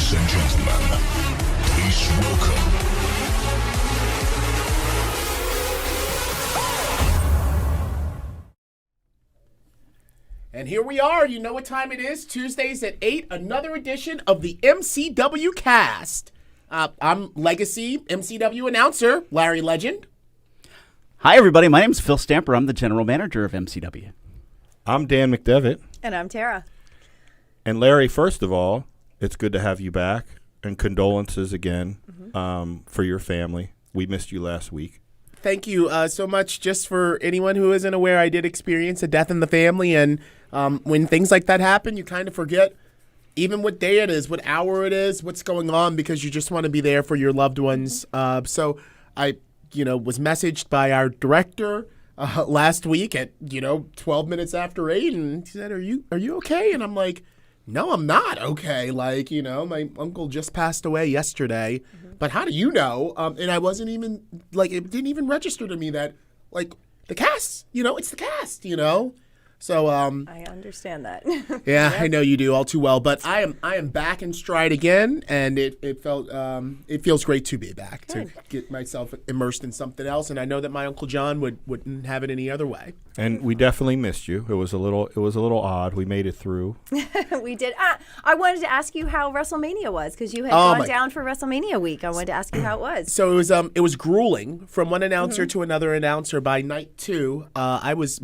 Ladies and gentlemen, please welcome. And here we are. You know what time it is. Tuesdays at 8, another edition of the MCW Cast. I'm Legacy MCW announcer, Larry Legend. Hi, everybody. My name is Phil Stamper. I'm the general manager of MCW. I'm Dan McDevitt. And I'm Tara. And Larry, first of all, it's good to have you back. And condolences again for your family. We missed you last week. Thank you so much. Just for anyone who isn't aware, I did experience a death in the family. And when things like that happen, you kind of forget even what day it is, what hour it is, what's going on, because you just want to be there for your loved ones. So I, was messaged by our director last week at, 12 minutes after 8. And he said, are you okay? And I'm like, no, I'm not okay. Like, my uncle just passed away yesterday. But how do you know? And I wasn't even, it didn't even register to me that, the cast, it's the cast, So I understand that. yeah, I know you do all too well. But I am back in stride again, and it feels great to be back, to get myself immersed in something else. And I know that my Uncle John wouldn't have it any other way. And we definitely missed you. It was a little odd. We made it through. We did. I wanted to ask you how WrestleMania was, because you had gone down for WrestleMania week. I wanted to ask you how it was. So it was grueling from one announcer to another announcer. By night 2, I was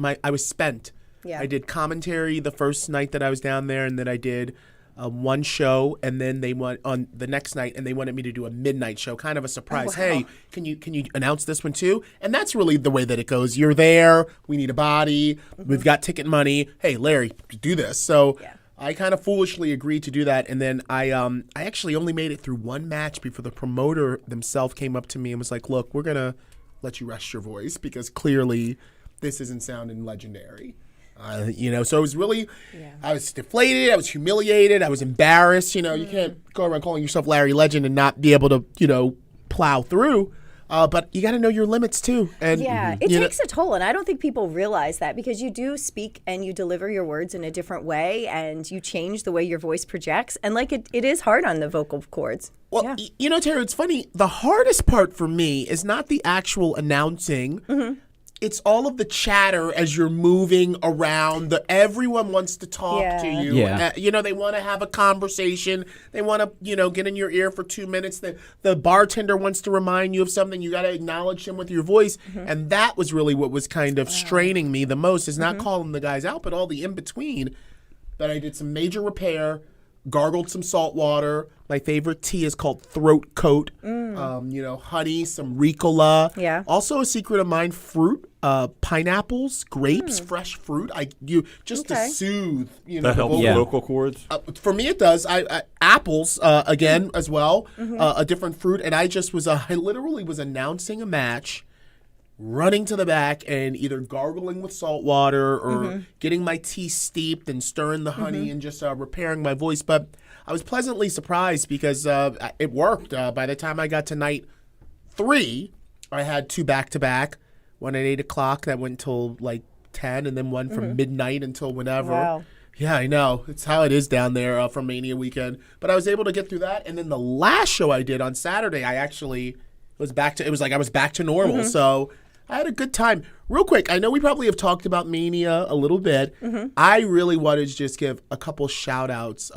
spent. Yeah. I did commentary the first night that I was down there, and then I did one show, and then they went on the next night, and they wanted me to do a midnight show, kind of a surprise. Oh, wow. Hey, can you announce this one too? And that's really the way that it goes. You're there. We need a body. We've got ticket money. Hey, Larry, do this. So I kind of foolishly agreed to do that, and then I actually only made it through one match before the promoter themselves came up to me and was like, "Look, we're gonna let you rest your voice because clearly this isn't sounding legendary." So it was really, I was deflated, I was humiliated, I was embarrassed. You can't go around calling yourself Larry Legend and not be able to, plow through. But you got to know your limits too. And it takes a toll, and I don't think people realize that, because you do speak and you deliver your words in a different way, and you change the way your voice projects, and it is hard on the vocal cords. Well, Terry, it's funny. The hardest part for me is not the actual announcing. It's all of the chatter as you're moving around. Everyone wants to talk to you. Yeah. They want to have a conversation. They want to, get in your ear for 2 minutes. The bartender wants to remind you of something. You got to acknowledge him with your voice. And that was really what was kind of straining me the most, is not calling the guys out, but all the in-between. But I did some major repair, gargled some salt water. My favorite tea is called Throat Coat. Honey, some Ricola. Yeah. Also a secret of mine, fruit, pineapples, grapes, fresh fruit. To soothe. That helps the vocal cords. For me, it does. I apples again as well. A different fruit, and I literally was announcing a match, running to the back and either gargling with salt water or getting my tea steeped and stirring the honey and just repairing my voice. But I was pleasantly surprised because it worked. By the time I got to night 3, I had 2 back-to-back, one at 8 o'clock that went till 10, and then one from midnight until whenever. Wow. Yeah, I know. It's how it is down there for Mania weekend. But I was able to get through that. And then the last show I did on Saturday, I actually was back to, it was like I was back to normal. So I had a good time. Real quick, I know we probably have talked about Mania a little bit. I really wanted to just give a couple shout outs.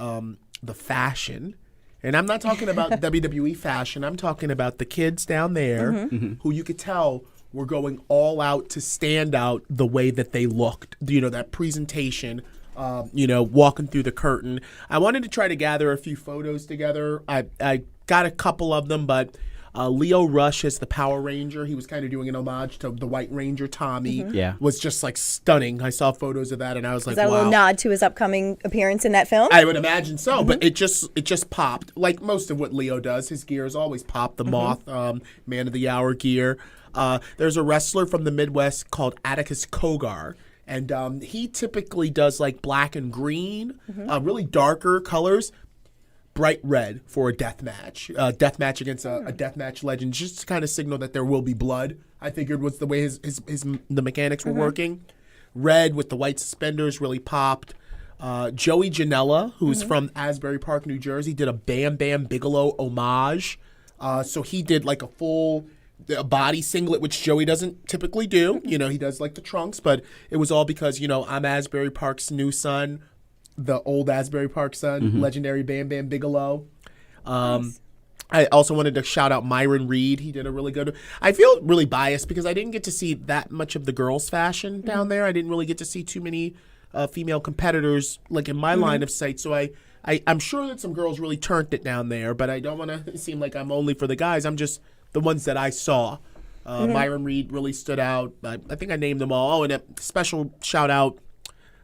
The fashion. And I'm not talking about WWE fashion. I'm talking about the kids down there who you could tell were going all out to stand out the way that they looked. That presentation, walking through the curtain. I wanted to try to gather a few photos together. I got a couple of them, but Leo Rush as the Power Ranger. He was kind of doing an homage to the White Ranger, Tommy. Yeah. Was just stunning. I saw photos of that and I was like, Is that wow. a little nod to his upcoming appearance in that film? I would imagine so, but it just popped. Like most of what Leo does, his gears always pop. The Moth, Man of the Hour gear. There's a wrestler from the Midwest called Atticus Kogar. And he typically does black and green, really darker colors. Bright red for a death match against a death match legend, just to kind of signal that there will be blood. I figured was the way the mechanics were working. Red with the white suspenders really popped. Joey Janella, who's from Asbury Park, New Jersey, did a Bam Bam Bigelow homage. So he did like a full body singlet, which Joey doesn't typically do. You know, he does like the trunks, but it was all because, you know, I'm Asbury Park's new son, the old Asbury Park son, legendary Bam Bam Bigelow. Nice. I also wanted to shout out Myron Reed. He did a really good. I feel really biased because I didn't get to see that much of the girls' fashion down there. I didn't really get to see too many female competitors like in my line of sight. So I'm sure that some girls really turned it down there, but I don't want to seem like I'm only for the guys. I'm just the ones that I saw. Myron Reed really stood out. I think I named them all. Oh, and a special shout out,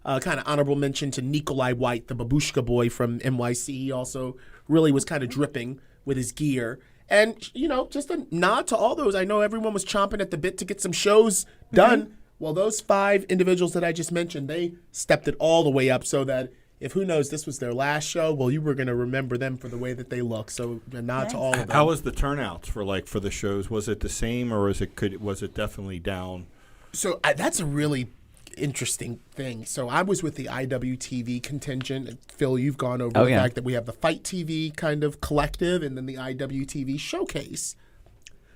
kind of honorable mention to Nikolai White, the babushka boy from NYC. He also really was kind of dripping with his gear. And, you know, just a nod to all those. I know everyone was chomping at the bit to get some shows done. Well, those 5 individuals that I just mentioned, they stepped it all the way up so that if who knows this was their last show, well, you were going to remember them for the way that they look. So a nod to all of them. How was the turnouts for the shows? Was it the same or was it definitely down? So that's a really interesting thing. So I was with the IWTV contingent. Phil, you've gone over the fact that we have the Fight TV kind of collective and then the IWTV showcase.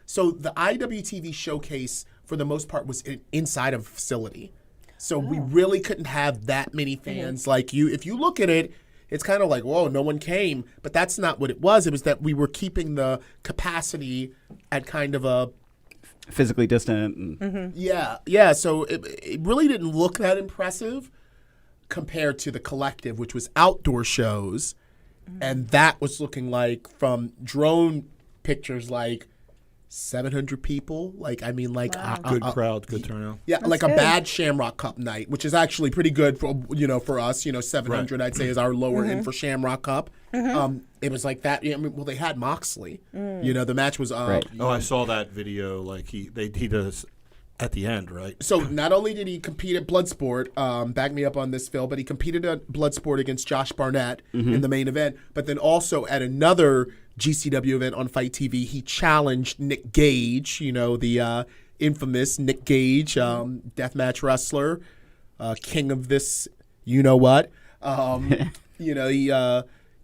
So the IWTV showcase, for the most part, was inside of a facility. So we really couldn't have that many fans like you. If you look at it, it's kind of like, whoa, no one came. But that's not what it was. It was that we were keeping the capacity at kind of a physically distant. And Yeah. So it really didn't look that impressive compared to the collective, which was outdoor shows. And that was looking like, from drone pictures, like 700 people. Like, I mean, like Good crowd, good turnout. Yeah, That's like good. a bad Shamrock Cup night, which is actually pretty good for for us. 700 I'd say is our lower end for Shamrock Cup. It was like that. I mean, well, they had Moxley. The match was. Right. I saw that video. Like he does at the end, right? So not only did he compete at Bloodsport, back me up on this, Phil, but he competed at Bloodsport against Josh Barnett in the main event. But then also at another GCW event on Fight TV, he challenged Nick Gage, the infamous Nick Gage, deathmatch wrestler, king of this, what. He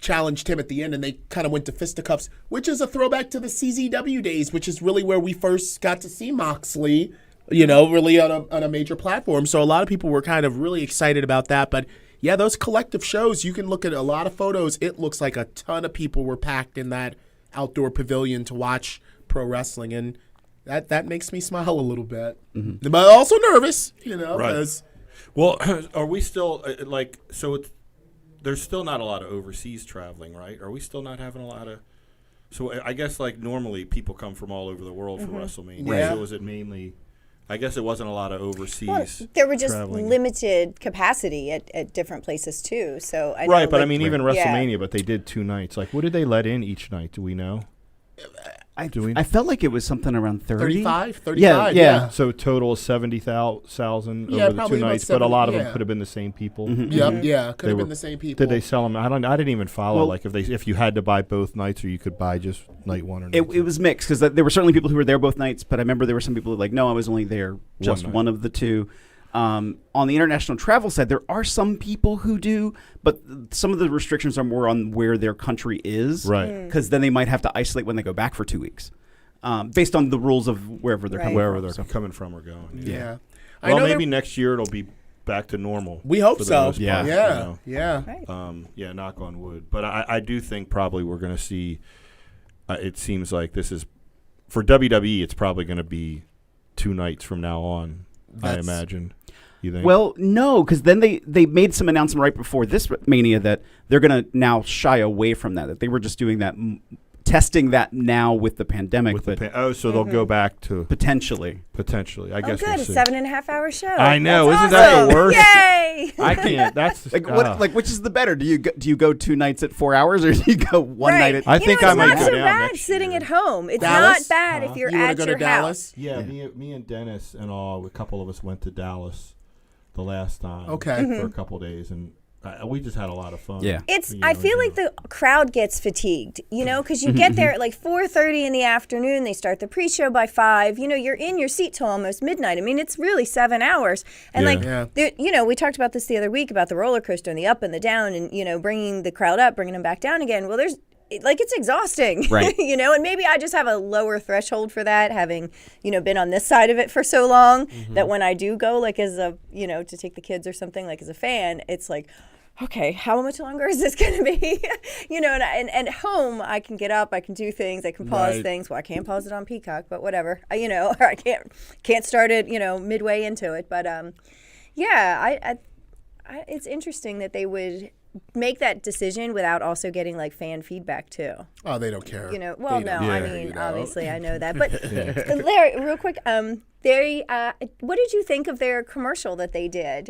challenged him at the end, and they kind of went to fisticuffs, which is a throwback to the CZW days, which is really where we first got to see Moxley, really on a major platform. So a lot of people were kind of really excited about that. But yeah, those collective shows, you can look at a lot of photos. It looks like a ton of people were packed in that outdoor pavilion to watch pro wrestling, and that makes me smile a little bit, but also nervous, Right. Well, are we still there's still not a lot of overseas traveling, right? Are we still not having a lot of? So I guess normally people come from all over the world for WrestleMania. Yeah. So was it mainly? I guess it wasn't a lot of overseas. Well, there were just traveling. limited capacity at different places too. So I know, Right, but like, I mean, even Yeah. WrestleMania, but they did 2 nights. Like, what did they let in each night? Do we know? I felt like it was something around 30. 35, Yeah. So total 70,000 Yeah, over the probably 2 about nights, but a lot of 70, them could have been the same people. Yep, yeah, could They have were- been the same people. Did they sell them? I didn't even follow. Well- if you had to buy both nights, or you could buy just night 1 or night 2. It was mixed because there were certainly people who were there both nights, but I remember there were some people who were like, no, I was only there just night. one of the 2. On the international travel side, there are some people who do, but some of the restrictions are more on where their country is. Right. Because then they might have to isolate when they go back for 2 weeks, based on the rules of wherever they're coming Wherever from. they're So- coming from or going. Yeah. I Well, know maybe next year it'll be back to normal. we hope for the so. most Yeah. part, Yeah. Yeah. Right. Yeah, knock on wood. But I do think probably we're going to see. It seems like this is for WWE. It's probably going to be 2 nights from now on. I That's- imagine. You think? Well, no, because then they made some announcement right before this Mania that they're going to now shy away from that they were just doing that, testing that now with the pandemic, with but so they'll go back to potentially. potentially. I Oh, guess good. we'll A see. 7.5-hour show. I know. That's Isn't that the awesome. worst? Yay! I can't. That's Like which is the better? Do you go 2 nights at 4 hours, or do you go one Right. night at? I think I it's might not go so down bad next sitting year. at home. It's Dallas? not bad if you're You want at to go your to house. Dallas? Yeah, me and Dennis and a couple of us went to Dallas the last time. Okay. For a couple days, and we just had a lot of fun. Yeah. I feel like the crowd gets fatigued, because you get there at like 4:30 in the afternoon. They start the pre-show by 5. You're in your seat till almost midnight. I mean, it's really 7 hours. And we talked about this the other week about the roller coaster and the up and the down, and bringing the crowd up, bringing them back down again. Well, it's exhausting, right? And maybe I just have a lower threshold for that, having been on this side of it for so long, that when I do go, like as a to take the kids or something, like as a fan, it's like, okay, how much longer is this going to be? And at home I can get up, I can do things, I can pause things. Well, I can't pause it on Peacock, but whatever. Or I can't start it, midway into it. But it's interesting that they would make that decision without also getting like fan feedback too. Oh, they don't care. Obviously I know that. But Larry, real quick, what did you think of their commercial that they did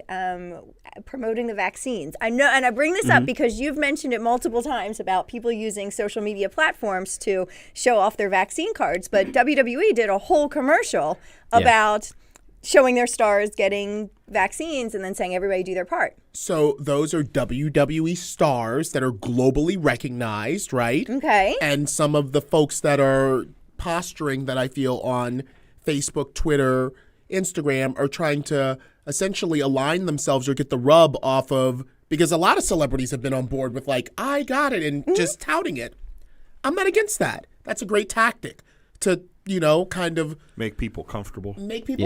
promoting the vaccines? I know, and I bring this up because you've mentioned it multiple times about people using social media platforms to show off their vaccine cards, but WWE did a whole commercial about showing their stars getting vaccines and then saying everybody do their part. So those are WWE stars that are globally recognized, right? Okay. And some of the folks that are posturing that I feel on Facebook, Twitter, Instagram are trying to essentially align themselves or get the rub off of, because a lot of celebrities have been on board with like, I got it, and just touting it. I'm not against that. That's a great tactic to, kind of make people comfortable.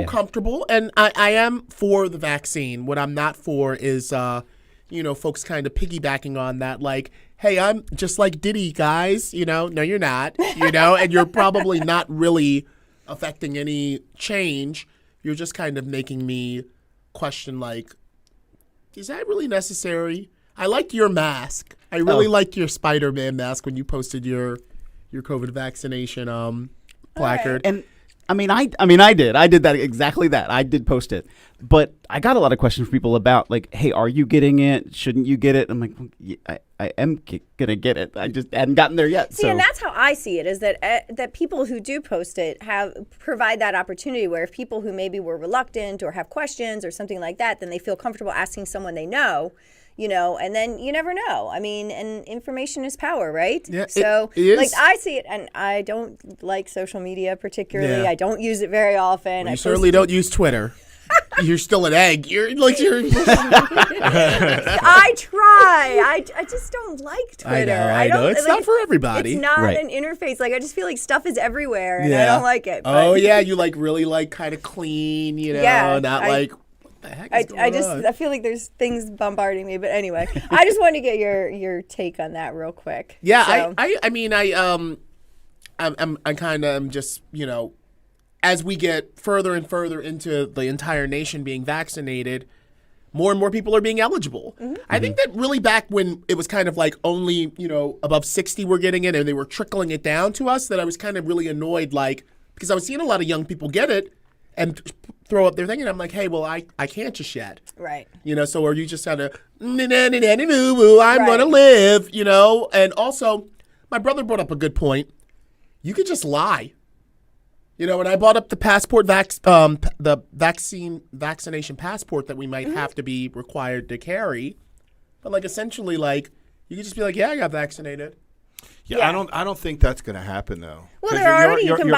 Comfortable. And I am for the vaccine. What I'm not for is, folks kind of piggybacking on that, like, hey, I'm just like Diddy, guys. No, you're not, and you're probably not really affecting any change. You're just kind of making me question, like, is that really necessary? I liked your mask. I really liked your Spider-Man mask when you posted your COVID vaccination placard. And I did that, exactly that. I did post it. But I got a lot of questions from people about, like, hey, are you getting it? Shouldn't you get it? I'm like, well, yeah, I am going to get it. I just hadn't gotten there yet. See, and that's how I see it, is that people who do post it provide that opportunity where if people who maybe were reluctant or have questions or something like that, then they feel comfortable asking someone they know. And then you never know. I mean, and information is power, right? Yeah, so, it is. like, I see it, and I don't like social media particularly. Yeah. I don't use it very often. Well, you certainly don't use Twitter. You're still an egg. You're like you're. I try. I just don't like Twitter. I know. It's not for everybody. It's not an interface. Like, I just feel like stuff is everywhere, and I don't like it. But. Oh yeah, you like really like kind of clean, not like. I feel like there's things bombarding me, but anyway, I just wanted to get your take on that real quick. Yeah, so. I'm kind of just as we get further and further into the entire nation being vaccinated, more and more people are being eligible. Mm-hmm. I think that really back when it was kind of like only above 60 were getting it and they were trickling it down to us, that I was kind of really annoyed, like, because I was seeing a lot of young people get it and throw up their thing, and I'm like, hey, well, I can't just yet. Right. So are you just kind of, I'm going to live, And also, my brother brought up a good point. You could just lie. When I brought up the passport, the vaccination passport that we might have to be required to carry, but like essentially, like, you could just be like, yeah, I got vaccinated. Yeah, I don't think that's going to happen though. Well, you can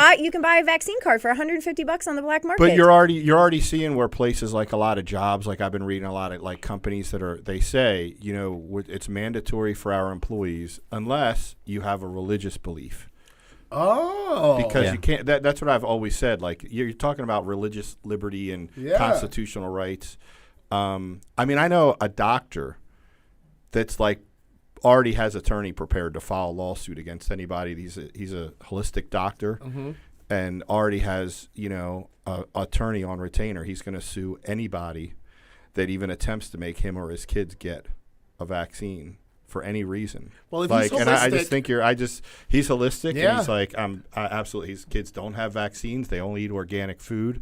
buy a vaccine card for $150 on the black market. But you're already seeing where places, like a lot of jobs, like I've been reading a lot of like companies they say, it's mandatory for our employees unless you have a religious belief. Oh, because you can't. That's what I've always said. Like, you're talking about religious liberty and constitutional rights. I know a doctor that's like already has attorney prepared to file a lawsuit against anybody. He's a holistic doctor, and already has a attorney on retainer. He's going to sue anybody that even attempts to make him or his kids get a vaccine for any reason. Well, if like, he's holistic, and I just think he's holistic, and he's like, absolutely, his kids don't have vaccines. They only eat organic food.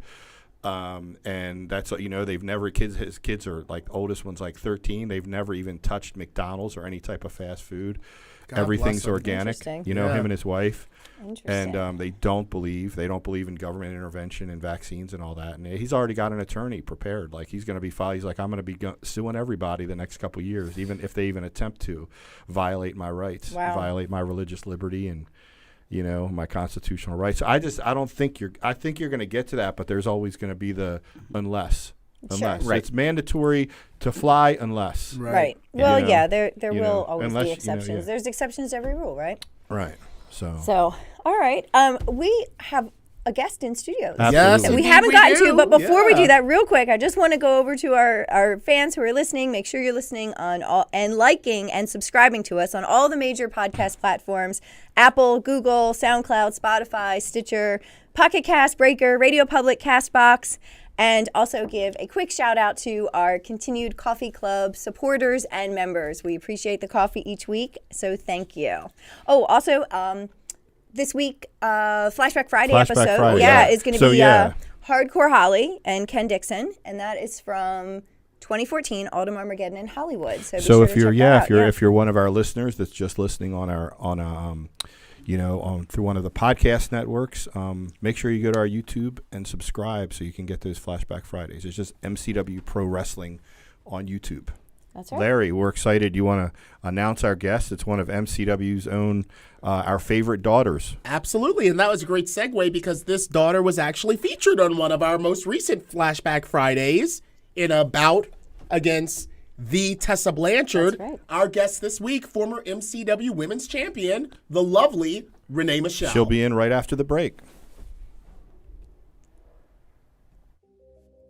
And that's, they've never, his kids are like, oldest one's like 13. They've never even touched McDonald's or any type of fast food. God Everything's bless 'em. organic, Interesting. Yeah. him and his wife. Interesting. And they don't believe in government intervention and vaccines and all that. And he's already got an attorney prepared. Like, he's going to be he's like, I'm going to be suing everybody the next couple of years, even if they even attempt to violate my rights, violate my religious liberty and, my constitutional rights. So I don't think I think you're going to get to that, but there's always going to be the unless. Sure. Right. It's mandatory to fly unless. Right. Well, You know, yeah, there will always unless, be exceptions. There's exceptions to every rule, right? Right. So, all right. We have a guest in studio. Absolutely. Yes, That we indeed haven't gotten do. to, but before we Yeah. do that, real quick, I just want to go over to our fans who are listening. Make sure you're listening on all and liking and subscribing to us on all the major podcast platforms: Apple, Google, SoundCloud, Spotify, Stitcher, Pocket Cast, Breaker, Radio Public, Castbox. And also give a quick shout out to our continued Coffee Club supporters and members. We appreciate the coffee each week, so thank you. Oh, also, this week, Flashback Friday episode, Friday, is going to be Hardcore Holly and Ken Dixon, and that is from 2014, Autumn Armageddon in Hollywood. So, be sure if to you're check that out. if you're one of our listeners that's just listening on through one of the podcast networks, make sure you go to our YouTube and subscribe so you can get those Flashback Fridays. It's just MCW Pro Wrestling on YouTube. That's right. Larry, we're excited. You want to announce our guest? It's one of MCW's own, our favorite daughters. Absolutely, and that was a great segue because this daughter was actually featured on one of our most recent Flashback Fridays in a bout against the Tessa Blanchard. That's right. Our guest this week, former MCW Women's Champion, the lovely Renee Michelle. She'll be in right after the break.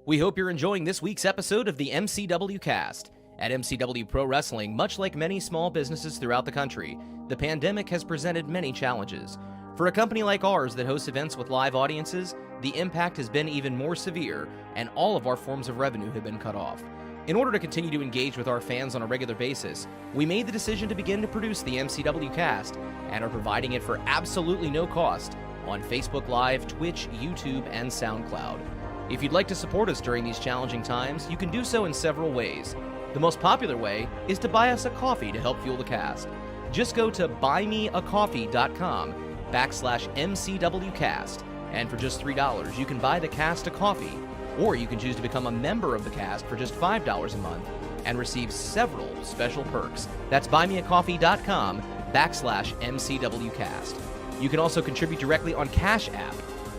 We hope you're enjoying this week's episode of the MCW Cast. At MCW Pro Wrestling, much like many small businesses throughout the country, the pandemic has presented many challenges. For a company like ours that hosts events with live audiences, the impact has been even more severe, and all of our forms of revenue have been cut off. In order to continue to engage with our fans on a regular basis, we made the decision to begin to produce the MCW Cast and are providing it for absolutely no cost on Facebook Live, Twitch, YouTube, and SoundCloud. If you'd like to support us during these challenging times, you can do so in several ways. The most popular way is to buy us a coffee to help fuel the cast. Just go to buymeacoffee.com/MCWcast, and for just $3, you can buy the cast a coffee. Or you can choose to become a member of the cast for just $5 a month and receive several special perks. That's buymeacoffee.com/MCWcast. You can also contribute directly on Cash App,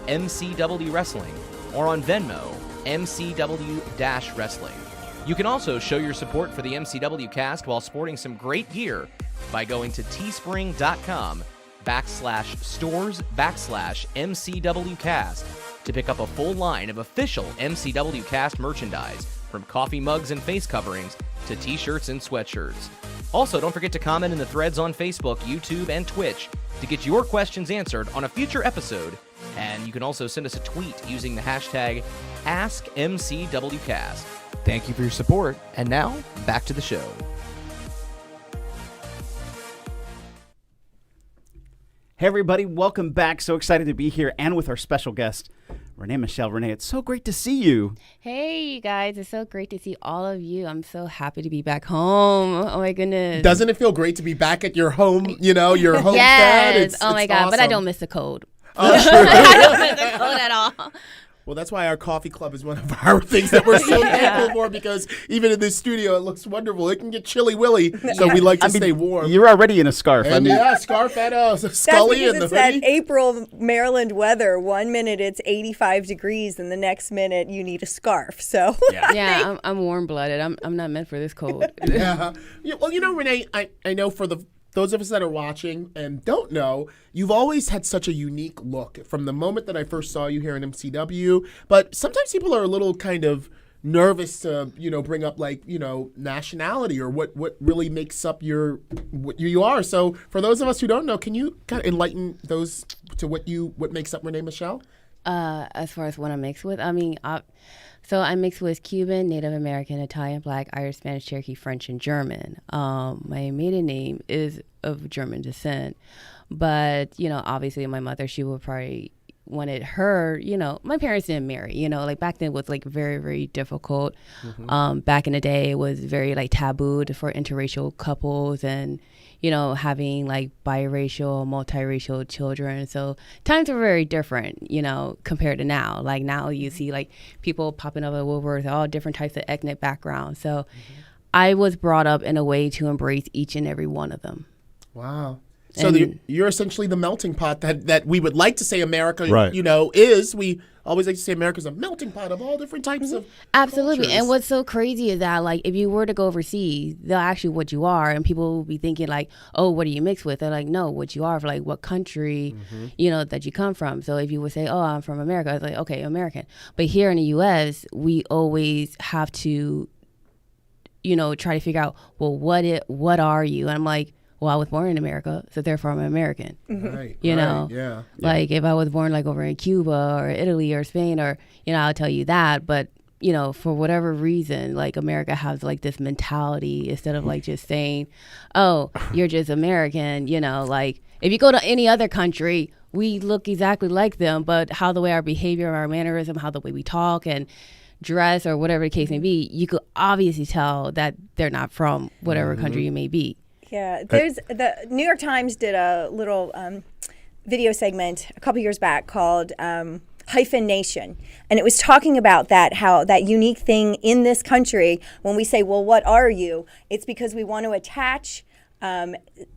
MCW Wrestling, or on Venmo, MCW-Wrestling. You can also show your support for the MCW Cast while sporting some great gear by going to teespring.com/stores/MCWcast to pick up a full line of official MCW Cast merchandise, from coffee mugs and face coverings to t-shirts and sweatshirts. Also, don't forget to comment in the threads on Facebook, YouTube, and Twitch to get your questions answered on a future episode. And you can also send us a tweet using the hashtag AskMCWCast. Thank you for your support, and now, back to the show. Hey everybody, welcome back. So excited to be here and with our special guest, Renee Michelle. Renee, it's so great to see you. Hey, you guys. It's so great to see all of you. I'm so happy to be back home. Oh, my goodness. Doesn't it feel great to be back at your home, your homestead? Yes. Oh, my God. But I awesome. don't miss the cold. Oh, true. I don't miss the cold at all. Well, that's why our coffee club is one of our things that we're so thankful for, because even in this studio, it looks wonderful. It can get chilly willy, so we like to stay warm. You're already in a scarf. And scarf and Scully and the That's because hoodie. it's that April Maryland weather. 1 minute it's 85 degrees, and the next minute you need a scarf. So Yeah, I'm warm-blooded. I'm not meant for this cold. Yeah. Well, Renee, I know for those of us that are watching and don't know, you've always had such a unique look from the moment that I first saw you here in MCW. But sometimes people are a little kind of nervous to, bring up nationality or what really makes up what you are. So for those of us who don't know, can you kind of enlighten those to what makes up Renee Michelle? As far as what I'm mixed with, so I'm mixed with Cuban, Native American, Italian, Black, Irish, Spanish, Cherokee, French, and German. My maiden name is of German descent, but obviously my mother, she will probably wanted her, my parents didn't marry, like back then it was like very, very difficult. Back in the day, it was very like tabooed for interracial couples and, having like biracial, multiracial children. So times were very different, compared to now. Like now you see like people popping up at Woolworth, all different types of ethnic backgrounds. So I was brought up in a way to embrace each and every one of them. Wow. So you're essentially the melting pot that we would like to say America, right. Is. We always like to say America's a melting pot of all different types of Absolutely. cultures. And what's so crazy is that, like, if you were to go overseas, they'll ask you what you are, and people will be thinking, like, oh, what are you mixed with? They're like, no, what you are, for, like, what country, that you come from. So if you would say, oh, I'm from America, it's like, okay, American. But here in the U.S., we always have to, try to figure out, well, what are you? And I'm like, well, I was born in America, so therefore I'm American. Right. Yeah. Like if I was born like over in Cuba or Italy or Spain or, I'll tell you that. But, for whatever reason, like America has like this mentality instead of like just saying, oh, you're just American, like if you go to any other country, we look exactly like them, but how the way our behavior, our mannerism, how the way we talk and dress or whatever the case may be, you could obviously tell that they're not from whatever country you may be. Yeah, the New York Times did a little video segment a couple years back called Hyphen Nation, and it was talking about how that unique thing in this country when we say, well, what are you? It's because we want to attach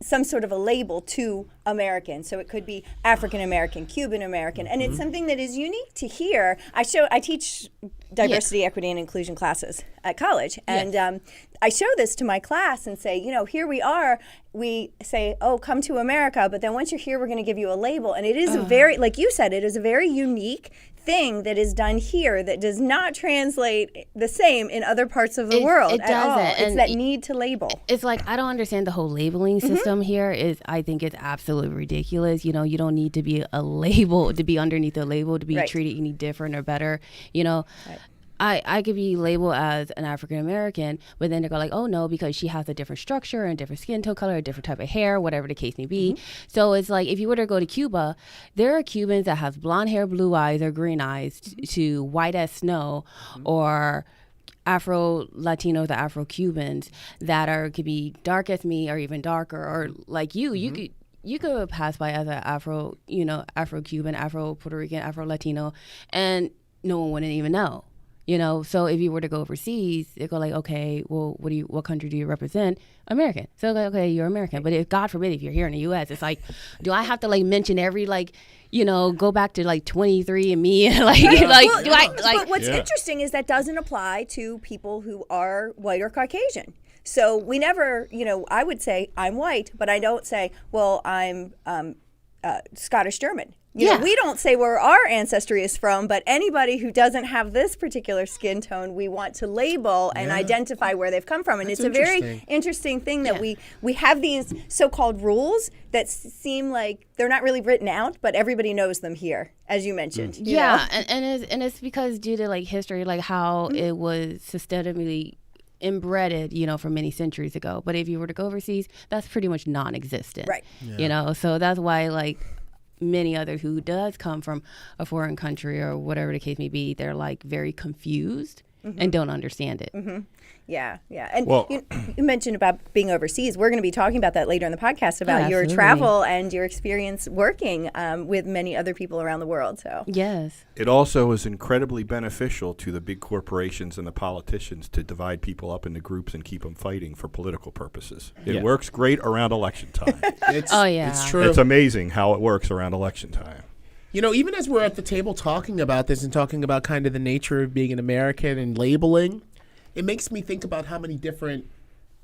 some sort of a label to American. So it could be African American, Cuban American, and it's something that is unique to here. I teach diversity, equity, and inclusion classes at college, and I show this to my class and say, here we are. We say, oh, come to America, but then once you're here, we're going to give you a label, and it is a very, like you said, it is a very unique thing that is done here that does not translate the same in other parts of the world it at all. doesn't. It's that need to label. It's like, I don't understand the whole labeling system here. I think it's absolutely ridiculous. You don't need to be a label, to be underneath a label, to be treated any different or better. I could be labeled as an African American, but then they go like, oh no, because she has a different structure and different skin tone color, a different type of hair, whatever the case may be. So it's like, if you were to go to Cuba, there are Cubans that have blonde hair, blue eyes, or green eyes to white as snow, or Afro Latinos or Afro Cubans that could be dark as me or even darker, or like you could pass by as an Afro Cuban, Afro Puerto Rican, Afro Latino, and no one wouldn't even know. So if you were to go overseas, they go like, okay, well, what country do you represent? American. So like, okay, you're American. But if God forbid, if you're here in the U.S., it's like, do I have to like mention every go back to like 23andMe and But what's interesting is that doesn't apply to people who are white or Caucasian. So we never, I would say I'm white, but I don't say, well, I'm Scottish German. We don't say where our ancestry is from, but anybody who doesn't have this particular skin tone, we want to label and identify where they've come from. And it's a very interesting thing that we have these so-called rules that seem like they're not really written out, but everybody knows them here, as you mentioned. You know? And it's because due to like history, like how it was systemically inbred, from many centuries ago. But if you were to go overseas, that's pretty much non-existent. Right. So that's why like many others who does come from a foreign country or whatever the case may be, they're like very confused and don't understand it. Yeah. And you mentioned about being overseas. We're going to be talking about that later in the podcast about your travel and your experience working with many other people around the world. So yes, it also is incredibly beneficial to the big corporations and the politicians to divide people up into groups and keep them fighting for political purposes. It works great around election time. It's true. It's amazing how it works around election time. Even as we're at the table talking about this and talking about kind of the nature of being an American and labeling, it makes me think about how many different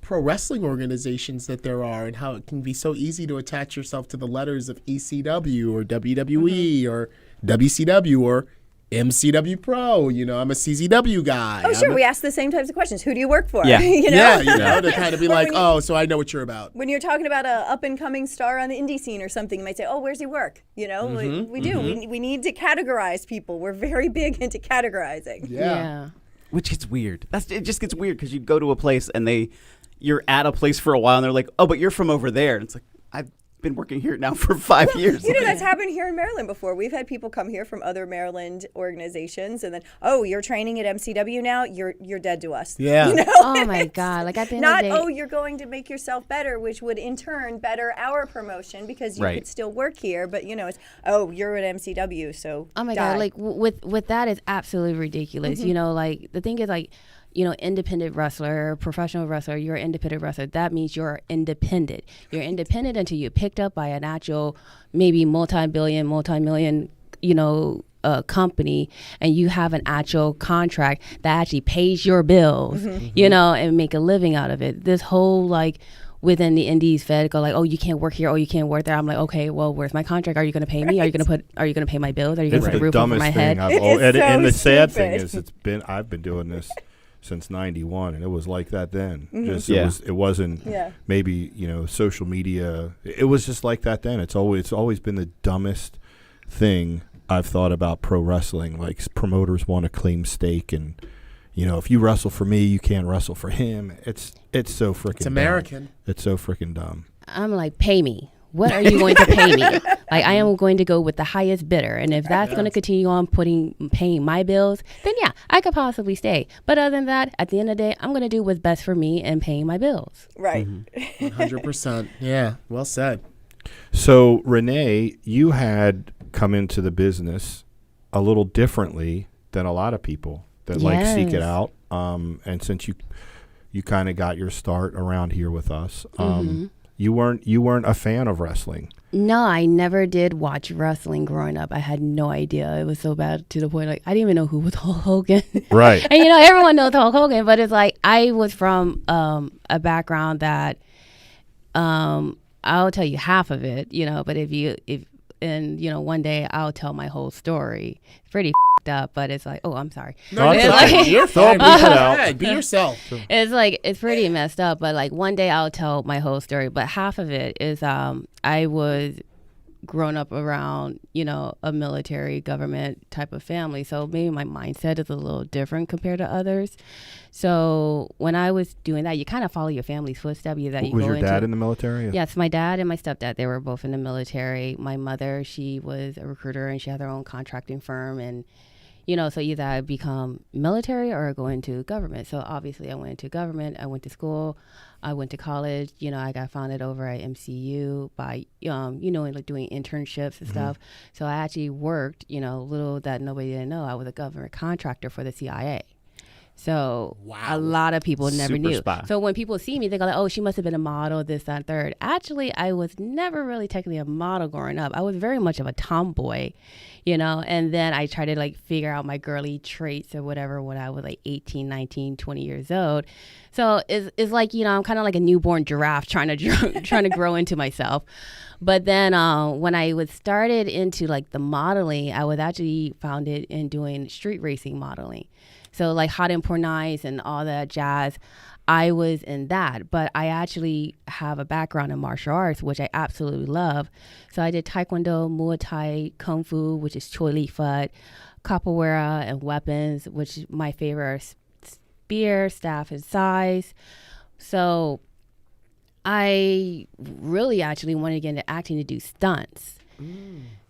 pro wrestling organizations that there are and how it can be so easy to attach yourself to the letters of ECW or WWE or WCW or MCW Pro. I'm a CZW guy. Oh, sure. We ask the same types of questions. Who do you work for? Yeah. To kind of be like, so I know what you're about. When you're talking about a up-and-coming star on the indie scene or something, you might say, oh, where's he work? We do. We need to categorize people. We're very big into categorizing. Yeah. Which gets weird. It just gets weird because you go to a place and you're at a place for a while and they're like, oh, but you're from over there. And it's like, been working here now for 5 years. You know, that's happened here in Maryland before. We've had people come here from other Maryland organizations, and then, oh, you're training at MCW now. You're dead to us. Yeah. You know? Oh my God! Like at the end Not, of the day, oh, you're going to make yourself better, which would in turn better our promotion because you Right. could still work here. But you know, it's, oh, you're at MCW, so oh my die. God! Like with that is absolutely ridiculous. You know, like the thing is like, you know, independent wrestler, professional wrestler, you're an independent wrestler. That means you're independent. You're independent until you're picked up by an actual, maybe multi-million, you know, company, and you have an actual contract that actually pays your bills, you know, and make a living out of it. This whole like within the indies fed go like, oh, you can't work here, oh, you can't work there. I'm like, okay, well, where's my contract? Are you going to pay me? Are you going to pay my bills? Are you going to It's put a the roof over dumbest my thing head? I've It is and the so sad thing stupid. is I've been doing this since '91, and it was like that then. Just Yeah. it wasn't Yeah. maybe, you know, social media. It was just like that then. It's always been the dumbest thing I've thought about pro wrestling. Like promoters want to claim stake, and you know, if you wrestle for me, you can't wrestle for him. It's so freaking. It's American. It's so freaking dumb. I'm like, pay me. What are you going to pay me? Like, I am going to go with the highest bidder. And if that's going to continue on paying my bills, then yeah, I could possibly stay. But other than that, at the end of the day, I'm going to do what's best for me and paying my bills. Right. 100%. Yeah. Well said. So, Renee, you had come into the business a little differently than a lot of people that like seek it Yes. out. And since you kind of got your start around here with us, you weren't a fan of wrestling. No, I never did watch wrestling growing up. I had no idea. It was so bad to the point, like, I didn't even know who was Hulk Hogan. Right. And, you know, everyone knows Hulk Hogan, but it's like, I was from a background that, I'll tell you half of it, you know, but and, you know, one day I'll tell my whole story. It's pretty up, but it's like, oh, I'm sorry. No, It's you're like- fine. You're fine. Yeah, be yourself. It's like, it's pretty messed up, but like one day I'll tell my whole story. But half of it is I was grown up around, you know, a military government type of family. So maybe my mindset is a little different compared to others. So when I was doing that, you kind of follow your family's footsteps. You Was go your into. dad in the military? Yes, my dad and my stepdad, they were both in the military. My mother, she was a recruiter and she had her own contracting firm. And, you know, so either I become military or go into government. So obviously I went into government. I went to school. I went to college. You know, I got founded over at MCU by, you know, like doing internships and stuff. So I actually worked, you know, little that nobody didn't know. I was a government contractor for the CIA. So a lot of people never Super knew. spy. So when people see me, they go like, oh, she must have been a model, this, that, and third. Actually, I was never really technically a model growing up. I was very much of a tomboy, you know, and then I tried to like figure out my girly traits or whatever when I was like 18, 19, 20 years old. So it's like, you know, I'm kind of like a newborn giraffe trying to grow into myself. But then when I was started into like the modeling, I was actually founded in doing street racing modeling. So like Hot and Poor Nice and all that jazz, I was in that. But I actually have a background in martial arts, which I absolutely love. So I did Taekwondo, Muay Thai, Kung Fu, which is Choi Li Fut, Capoeira, and weapons, which my favorite are spear, staff, and sais. So I really actually wanted to get into acting to do stunts.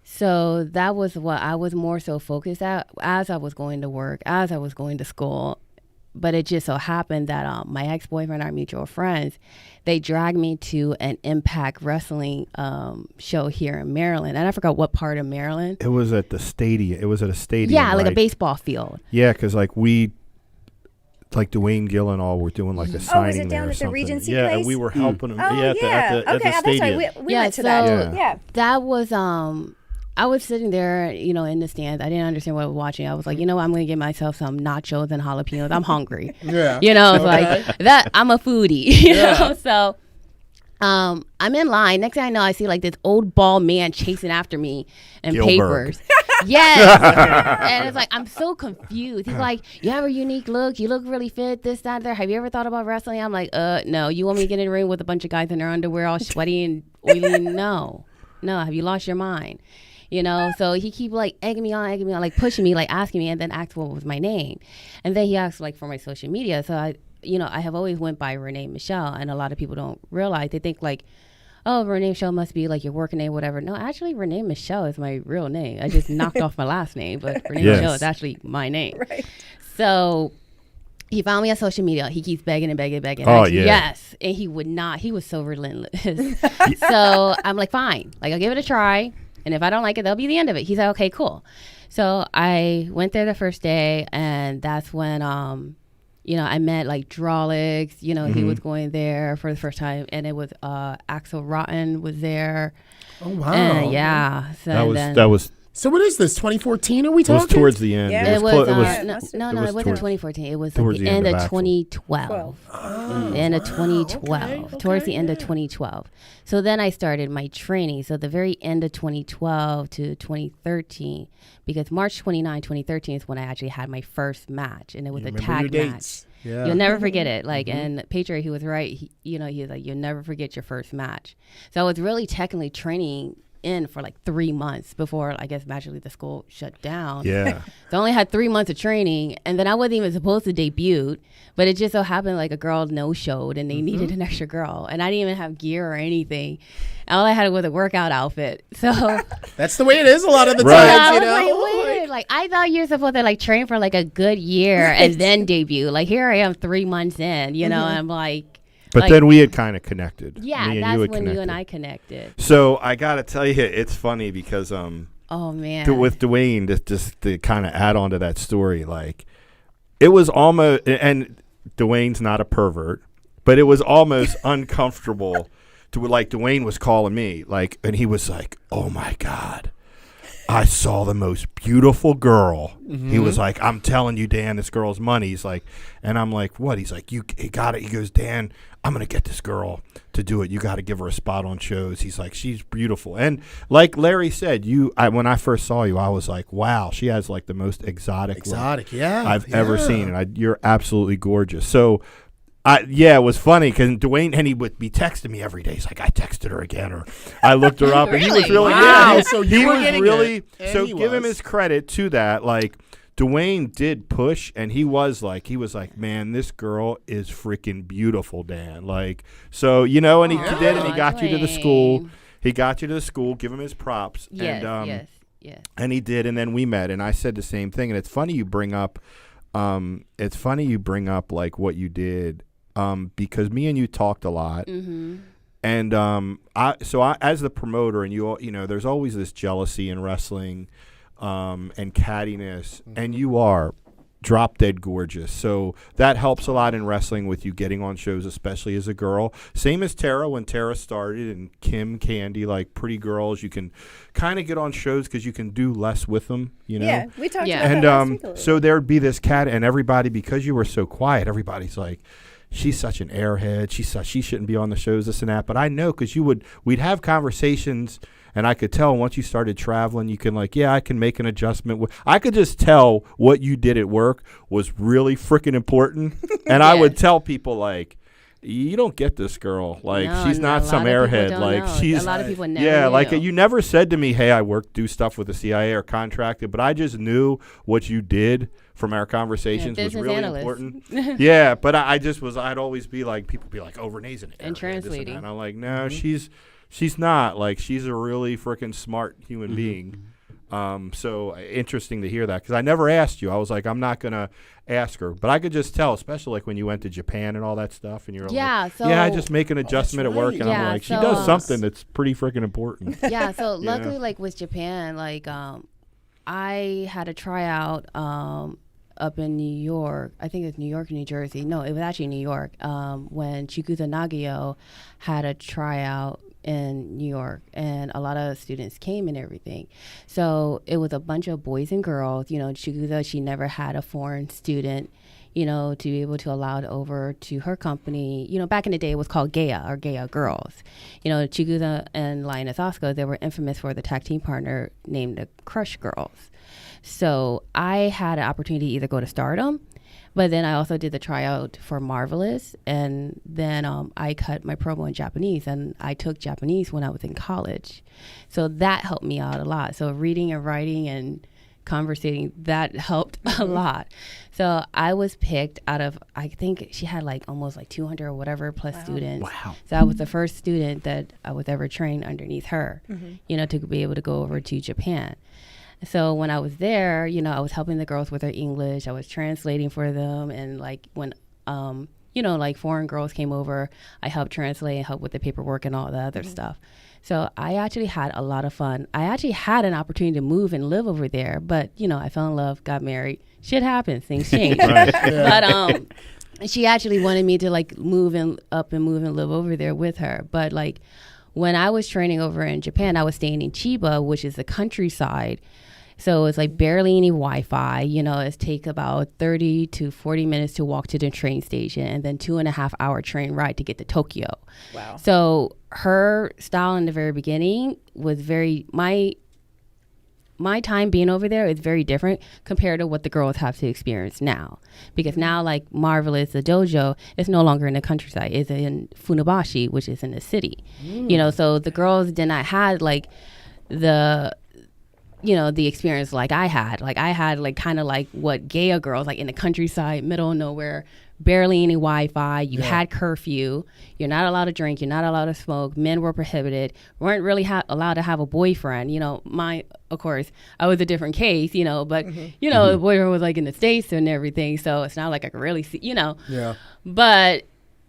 So that was what I was more so focused at as I was going to work, as I was going to school. But it just so happened that my ex-boyfriend, our mutual friends, they dragged me to an Impact Wrestling show here in Maryland. And I forgot what part of Maryland. It was at the stadium. It was at a stadium. Yeah, like a right? baseball field. Yeah, because like Dwayne Gill and all were doing like a signing it down there or at the something. Regency Yeah, and place? we were helping him. Oh, yeah, at the okay, at the that's stadium. right. We Yeah, went to that. so- Yeah. That was I was sitting there, you know, in the stands. I didn't understand what I was watching. I was like, you know what, I'm going to get myself some nachos and jalapenos. I'm hungry. Yeah. You know, it's like that. I'm a foodie. You know, so I'm in line. Next thing I know, I see like this old bald man chasing after me in Gilbert. papers. Yes. And it's like, I'm so confused. He's like, you have a unique look. You look really fit, this, that, there. Have you ever thought about wrestling? I'm like, no. You want me to get in the ring with a bunch of guys in their underwear all sweaty and oily? No. Have you lost your mind? You know, so he keep like egging me on, like pushing me, like asking me, and then asked what was my name. And then he asked like for my social media. So I have always went by Renee Michelle, and a lot of people don't realize. They think like, oh, Renee Michelle must be like your work name, whatever. No, actually, Renee Michelle is my real name. I just knocked off my last name, but Renee Michelle is actually my name. Right. So he found me on social media. He keeps begging and begging and begging. Oh, yeah. Yes. And he would not. He was so relentless. So I'm like, fine. Like, I'll give it a try. And if I don't like it, that'll be the end of it. He's like, okay, cool. So I went there the first day, and that's when, I met like Drawlegs. He was going there for the first time, and it was Axel Rotten was there. Oh, wow. Yeah. So that was. So what is this? 2014? Are we talking? It was towards the end. Yeah. It wasn't 2014. It was towards the the end end of of 2012. The end of 2012. Okay. Towards the end of 2012. So then I started my training. So the very end of 2012 to 2013, because March 29, 2013 is when I actually had my first match, and it was a tag match. Yeah. You'll never forget it. Like, and Patriot, he was right. He was like, you'll never forget your first match. So I was really technically training in for like 3 months before, I guess, magically the school shut down. Yeah. So I only had 3 months of training, and then I wasn't even supposed to debut, but it just so happened like a girl no-showed, and they needed an extra girl, and I didn't even have gear or anything. All I had was a workout outfit. So That's the way it is a lot of the Right. times, I was like, weird. Like, I thought you were supposed to like train for like a good year and then debut. Like, here I am 3 months in, and I'm like. But then we had kind of connected. Yeah, Me and that's you had when you connected. and I connected. So I got to tell you, it's funny because Oh man. with Dwayne, just to kind of add on to that story, like it was almost, and Dwayne's not a pervert, but it was almost uncomfortable to, like, Dwayne was calling me, like, and he was like, "Oh my God, I saw the most beautiful girl." He was like, "I'm telling you, Dan, this girl's money." He's like, and I'm like, "What?" He's like, "You got it." He goes, "Dan, I'm going to get this girl to do it. You got to give her a spot on shows." He's like, "She's beautiful." And like Larry said, when I first saw you, I was like, wow, she has like the most exotic look I've ever seen. And you're absolutely gorgeous. So it was funny because Dwayne, and he would be texting me every day. He's like, "I texted her again," or "I looked her up," and he was really, Wow. So he you were was getting really. it, and So he give him was. his credit to that. Like, Dwayne did push, and he was like, "Man, this girl is freaking beautiful, Dan." Like, so and he did, and he got you to the school. Dwayne. He got you to the school. Give him his props. Yes, and, yes. And he did, and then we met, and I said the same thing. And it's funny you bring up, like what you did. Because me and you talked a lot, and I as the promoter, and there's always this jealousy in wrestling, and cattiness, and you are drop dead gorgeous, so that helps a lot in wrestling with you getting on shows, especially as a girl. Same as Tara when Tara started, and Kim, Candy, like pretty girls. You can kind of get on shows because you can do less with them, Yeah, we talked Yeah. about and that last week a little so there'd be this cat, and everybody, because you were so quiet, everybody's like, "She's such an airhead. She shouldn't be on the shows, this and that." But I know, because we'd have conversations, and I could tell once you started traveling, you can I can make an adjustment. I could just tell what you did at work was really freaking important. And I would tell people, like, "You don't get this girl. Like, she's not some airhead. Like, she's a lot of people never yeah, knew. like you never said to me, 'Hey, I do stuff with the CIA or contracted,' but I just knew what you did from our conversations was business really analyst. important." Yeah, but I'd always be like, people be like, "Oh, Renee's an airhead," And this translating. that. And I'm like, no, she's not. Like, she's a really freaking smart human being. So interesting to hear that, because I never asked you. I was like, I'm not gonna ask her, but I could just tell, especially like when you went to Japan and all that stuff, and you're Yeah, like, so- I just make an adjustment at work, right. and I'm Yeah, like, she so- does something that's pretty freaking important. Yeah, so luckily, like with Japan, like I had a tryout up in New York. I think it's New York, New Jersey. No, it was actually New York. When Chigusa Nagio had a tryout in New York, and a lot of students came and everything. So it was a bunch of boys and girls. Chigusa, she never had a foreign student, to be able to allow it over to her company. Back in the day, it was called Gaia, or Gaia Girls. Chigusa and Lioness Asuka, they were infamous for the tag team partner named the Crush Girls. So I had an opportunity to either go to Stardom, but then I also did the tryout for Marvelous, and then I cut my promo in Japanese, and I took Japanese when I was in college. So that helped me out a lot. So reading and writing and conversating, that helped a lot. So I was picked out of, I think she had like almost like 200 or whatever plus students. Wow. So I was the first student that I was ever trained underneath her, you know, to be able to go over to Japan. So when I was there, you know, I was helping the girls with their English. I was translating for them. And like when, you know, like foreign girls came over, I helped translate and help with the paperwork and all the other stuff. So I actually had a lot of fun. I actually had an opportunity to move and live over there, but, you know, I fell in love, got married. Shit happens, things change. But she actually wanted me to like move and live over there with her. But like when I was training over in Japan, I was staying in Chiba, which is the countryside. So it's like barely any Wi-Fi, you know, it takes about 30 to 40 minutes to walk to the train station and then 2.5 hour train ride to get to Tokyo. Wow. So her style in the very beginning was very, my time being over there is very different compared to what the girls have to experience now. Because now like Marvelous, the dojo, is no longer in the countryside. It's in Funabashi, which is in the city. You know, so the girls did not have like the experience like I had. Like I had like kind of like what Gaia girls, like in the countryside, middle of nowhere, barely any Wi-Fi. You had curfew. You're not allowed to drink. You're not allowed to smoke. Men were prohibited. Weren't really allowed to have a boyfriend. You know, of course, I was a different case, you know, but, you know, the boyfriend was like in the States and everything. So it's not like I could really see, you know. Yeah. But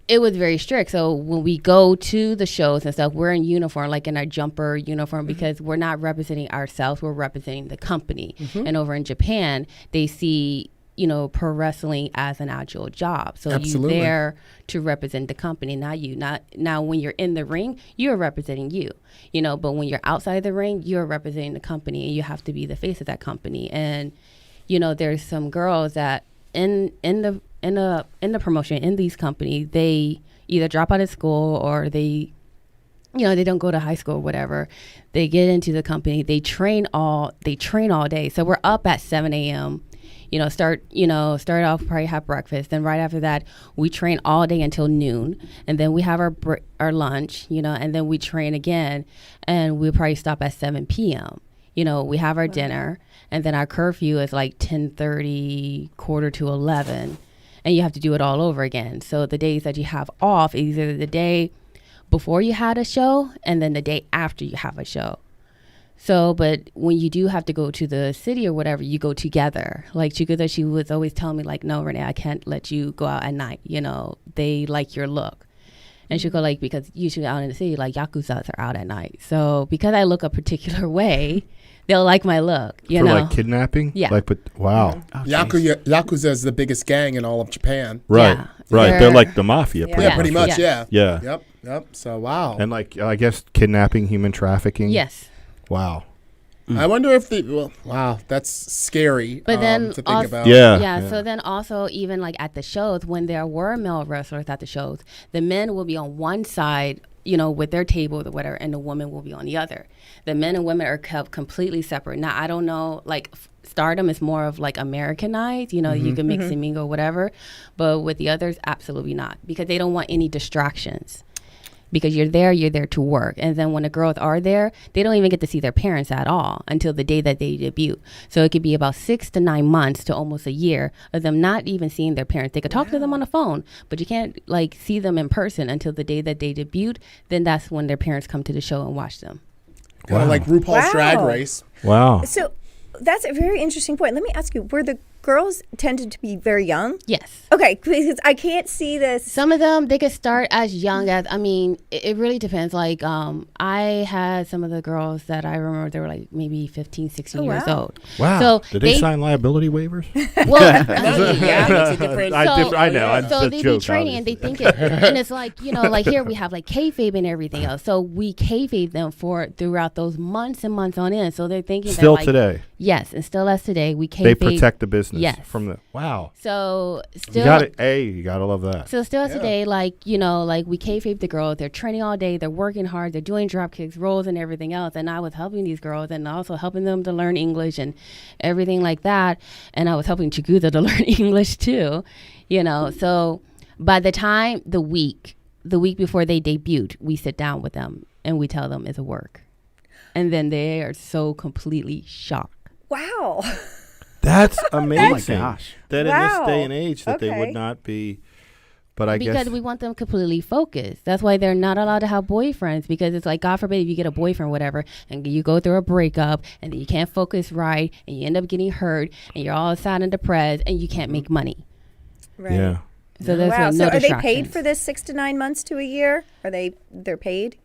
it was very strict. So when we go to the shows and stuff, we're in uniform, like in our jumper uniform, because we're not representing ourselves. We're representing the company. And over in Japan, they see, you know, pro wrestling as an actual job. So you're there to represent the company, not you. Now, when you're in the ring, you're representing you, you know, but when you're outside the ring, you're representing the company and you have to be the face of that company. And, you know, there's some girls that in the promotion in these companies, they either drop out of school or they, you know, they don't go to high school or whatever. They get into the company. They train all day. So we're up at 7 a.m. You know, start off, probably have breakfast. Then right after that, we train all day until noon, and then we have our lunch. You know, and then we train again, and we probably stop at 7 p.m. You know, we have our dinner, and then our curfew is like 10:30, quarter to 11. And you have to do it all over again. So the days that you have off is either the day before you had a show and then the day after you have a show. So, but when you do have to go to the city or whatever, you go together. Like Chigusa, she was always telling me like, no, Renee, I can't let you go out at night. You know, they like your look. And she'll go like, because usually out in the city, like Yakuzas are out at night. So because I look a particular way, they'll like my look, you know. Like kidnapping? Yeah. Like, but wow. Oh, Yakuza is the biggest gang in all of Japan. Right. Yeah. Right. They're like the mafia. Yeah, pretty much. Yeah. Yeah. Yep. So, wow. And like, I guess kidnapping, human trafficking. Yes. Wow. I wonder if wow, that's scary but then to think about. Yeah. So then also even like at the shows, when there were male wrestlers at the shows, the men will be on one side, you know, with their table or whatever, and the woman will be on the other. The men and women are kept completely separate. Now, I don't know, like Stardom is more of like Americanized, you know, you can mix and mingle, whatever. But with the others, absolutely not, because they don't want any distractions. Because you're there to work. And then when the girls are there, they don't even get to see their parents at all until the day that they debut. So it could be about 6 to 9 months to almost a year of them not even seeing their parents. They could talk to them on the phone, but you can't like see them in person until the day that they debut. Then that's when their parents come to the show and watch them. Kind of like RuPaul's Drag Race. Wow. So that's a very interesting point. Let me ask you, were the girls tended to be very young? Yes. Okay, because I can't see this. Some of them, they could start as young as, I mean, it really depends. Like, I had some of the girls that I remember, they were like maybe 15, 16 years old. Wow. So did they sign liability waivers? Well, I know. So they be training and they think it, and it's like, you know, like here we have like kayfabe and everything else. So we kayfabe them throughout those months and months on end. So they're thinking still that, like, today. Yes, and still as today, we kayfabe. They protect the business. Yes. From the wow. So still, you gotta love that. So still today, like, you know, like we kayfabe the girls. They're training all day. They're working hard. They're doing drop kicks, rolls, and everything else. And I was helping these girls and also helping them to learn English and everything like that. And I was helping Chigusa to learn English too, you know. So by the time the week before they debuted, we sit down with them and we tell them it's a work, and then they are so completely shocked. Wow. That's amazing. Oh my gosh. That in Wow. this day and age that they Okay. would not be. But I Because guess we want them completely focused. That's why they're not allowed to have boyfriends, because it's like, God forbid, if you get a boyfriend, whatever, and you go through a breakup and then you can't focus right and you end up getting hurt and you're all sad and depressed and you can't make money. Right. yeah. So there's Wow. no So are they paid distractions. for this 6 to 9 months to a year? They're paid?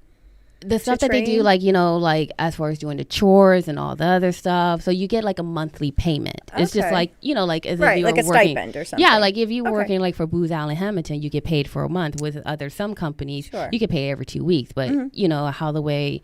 The stuff that they do, train? like, like as far as doing the chores and all the other stuff. So you get like a monthly payment. It's just Okay. like, like as Right, if you like were a working. stipend or something. Yeah, like if you were Okay. working like for Booz Allen Hamilton, you get paid for a month. With some companies, Sure. you get paid every 2 weeks. But how the way,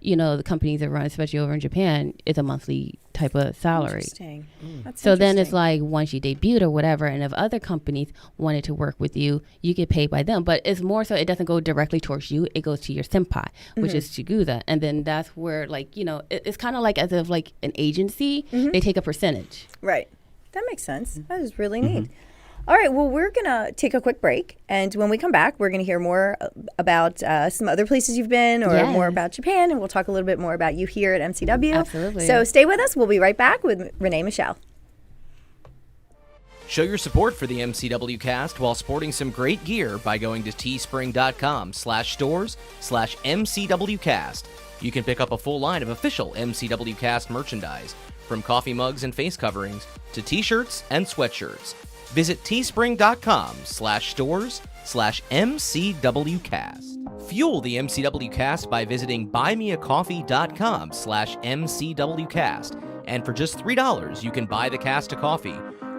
the companies that run, especially over in Japan, it's a monthly type of salary. Interesting. That's So then it's interesting. like once you debut or whatever, and if other companies wanted to work with you, you get paid by them. But it's more so it doesn't go directly towards you; it goes to your senpai, which is Chiguza, and then that's where it's kind of like as if like an agency, they take a percentage. Right. That makes sense. That is really neat. All right. Well, we're going to take a quick break. And when we come back, we're going to hear more about some other places you've been or Yes. more about Japan. And we'll talk a little bit more about you here at MCW. Absolutely. So stay with us. We'll be right back with Renee Michelle. Show your support for the MCW Cast while sporting some great gear by going to teespring.com/stores/MCWcast. You can pick up a full line of official MCW Cast merchandise, from coffee mugs and face coverings to t-shirts and sweatshirts. Visit teespring.com/stores/MCWcast. Fuel the MCW Cast by visiting buymeacoffee.com/MCWcast. And for just $3, you can buy the cast a coffee.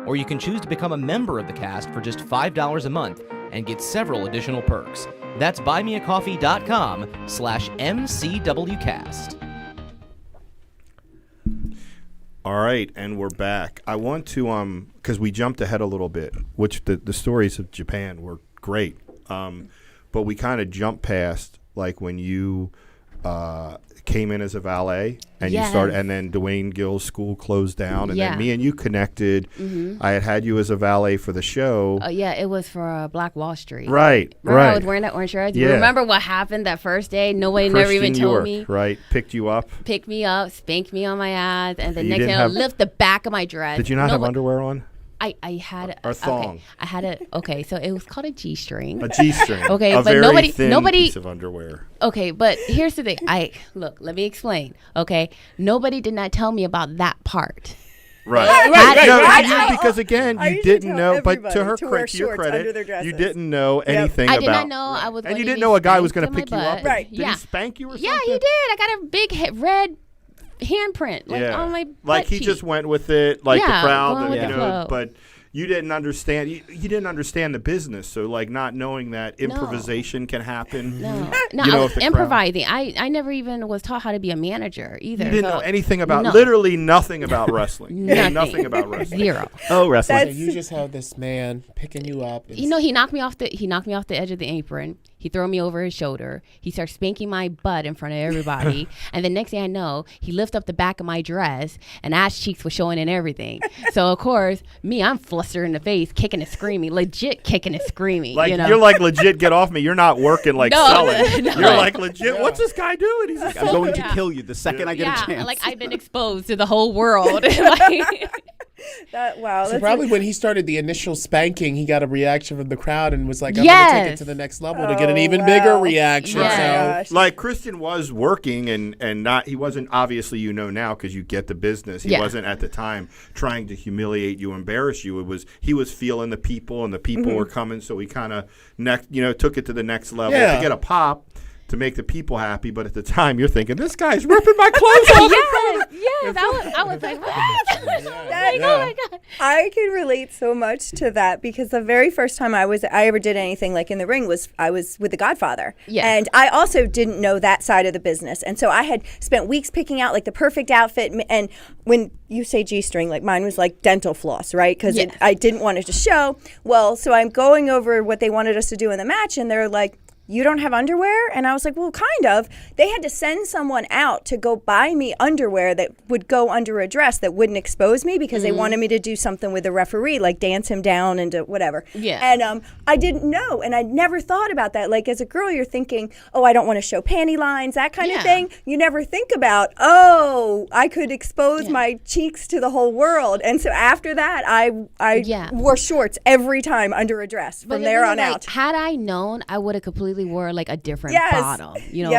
Or you can choose to become a member of the cast for just $5 a month and get several additional perks. That's buymeacoffee.com/MCWcast. All right, and we're back. I want to because we jumped ahead a little bit, which the stories of Japan were great, but we kind of jumped past like when you came in as a valet and you started, and then Dwayne Gill's school closed down, and then me and you connected. I had you as a valet for the show. It was for Black Wall Street. Right, Remember I right. was wearing that orange shirt? Do Yeah. you remember what happened that first day? Nobody never even Christian told York, me. right? Picked you up. Picked me up, spanked me on my ass, and the You next didn't thing have- I lift the back of my dress. Did you not have Nobody- underwear on? I had Or thong. Okay, I had a so it was called a G-string. A G-string. Okay, a but very nobody- thin nobody- piece of underwear. Okay, but here's the thing. Let me explain. Okay, nobody did not tell me about that part. Right. Right, No, right. you- because again, I you usually didn't tell know. But everybody to her to wear to your shorts under their credit, dresses. you didn't know anything I about. did not know I was. And going you to didn't be know a guy was going to spanked pick in you my up. butt. Right. Did Yeah. he spank you or something? Yeah, he did. I got a big red handprint on my butt like he cheek. just went with it, like Yeah, the crowd, going with the flow. But you didn't understand. You didn't understand the business, so like not knowing that improvisation can happen. No, You know, I if was the crowd- improvising. I never even was taught how to be a manager either. You didn't so- know anything about, No. literally nothing about wrestling. You knew Nothing. nothing about wrestling. Zero. Oh, wrestling. So you just have this man picking you up. And He knocked me off the edge of the apron. He threw me over his shoulder. He starts spanking my butt in front of everybody. And the next thing I know, he lifted up the back of my dress and ass cheeks was showing and everything. So of course, I'm flustered in the face, kicking and screaming, legit kicking and screaming. Like you know? you're like legit. Get off me! You're not working like No, selling. no. You're like legit. What's this guy doing? He's just I'm going to Yeah. kill you the second I get a chance. like I've been exposed to the whole world. Like, Wow. So that's probably when he started the initial spanking, he got a reaction from the crowd and was like, I'm going to take it Yes. to the next level to get an even wow. bigger reaction. Yeah. So gosh. like Christian was working and not. He wasn't obviously now because you get the business. He Yeah. wasn't at the time trying to humiliate you, embarrass you. He was feeling the people and the people were coming. So he kind of took it to the next level Yeah. to get a pop. To make the people happy, but at the time you're thinking, this guy's ripping my clothes off. yes. I was like, what? Like, oh my God. I can relate so much to that because the very first time I ever did anything like in the ring was I was with The Godfather. Yeah. And I also didn't know that side of the business. And so I had spent weeks picking out like the perfect outfit. And when you say G-string, like mine was like dental floss, right? Because Yes. I didn't want it to show. Well, so I'm going over what they wanted us to do in the match and they're like, you don't have underwear? And I was like, well, kind of. They had to send someone out to go buy me underwear that would go under a dress that wouldn't expose me because they wanted me to do something with the referee, like dance him down into whatever. Yeah. And I didn't know, and I never thought about that. Like, as a girl, you're thinking, oh, I don't want to show panty lines, that kind of thing. You never think about, oh, I could expose my cheeks to the whole world. And so after that, I wore shorts every time under a dress from there on out. Had I known, I would have completely wore like a different bottom,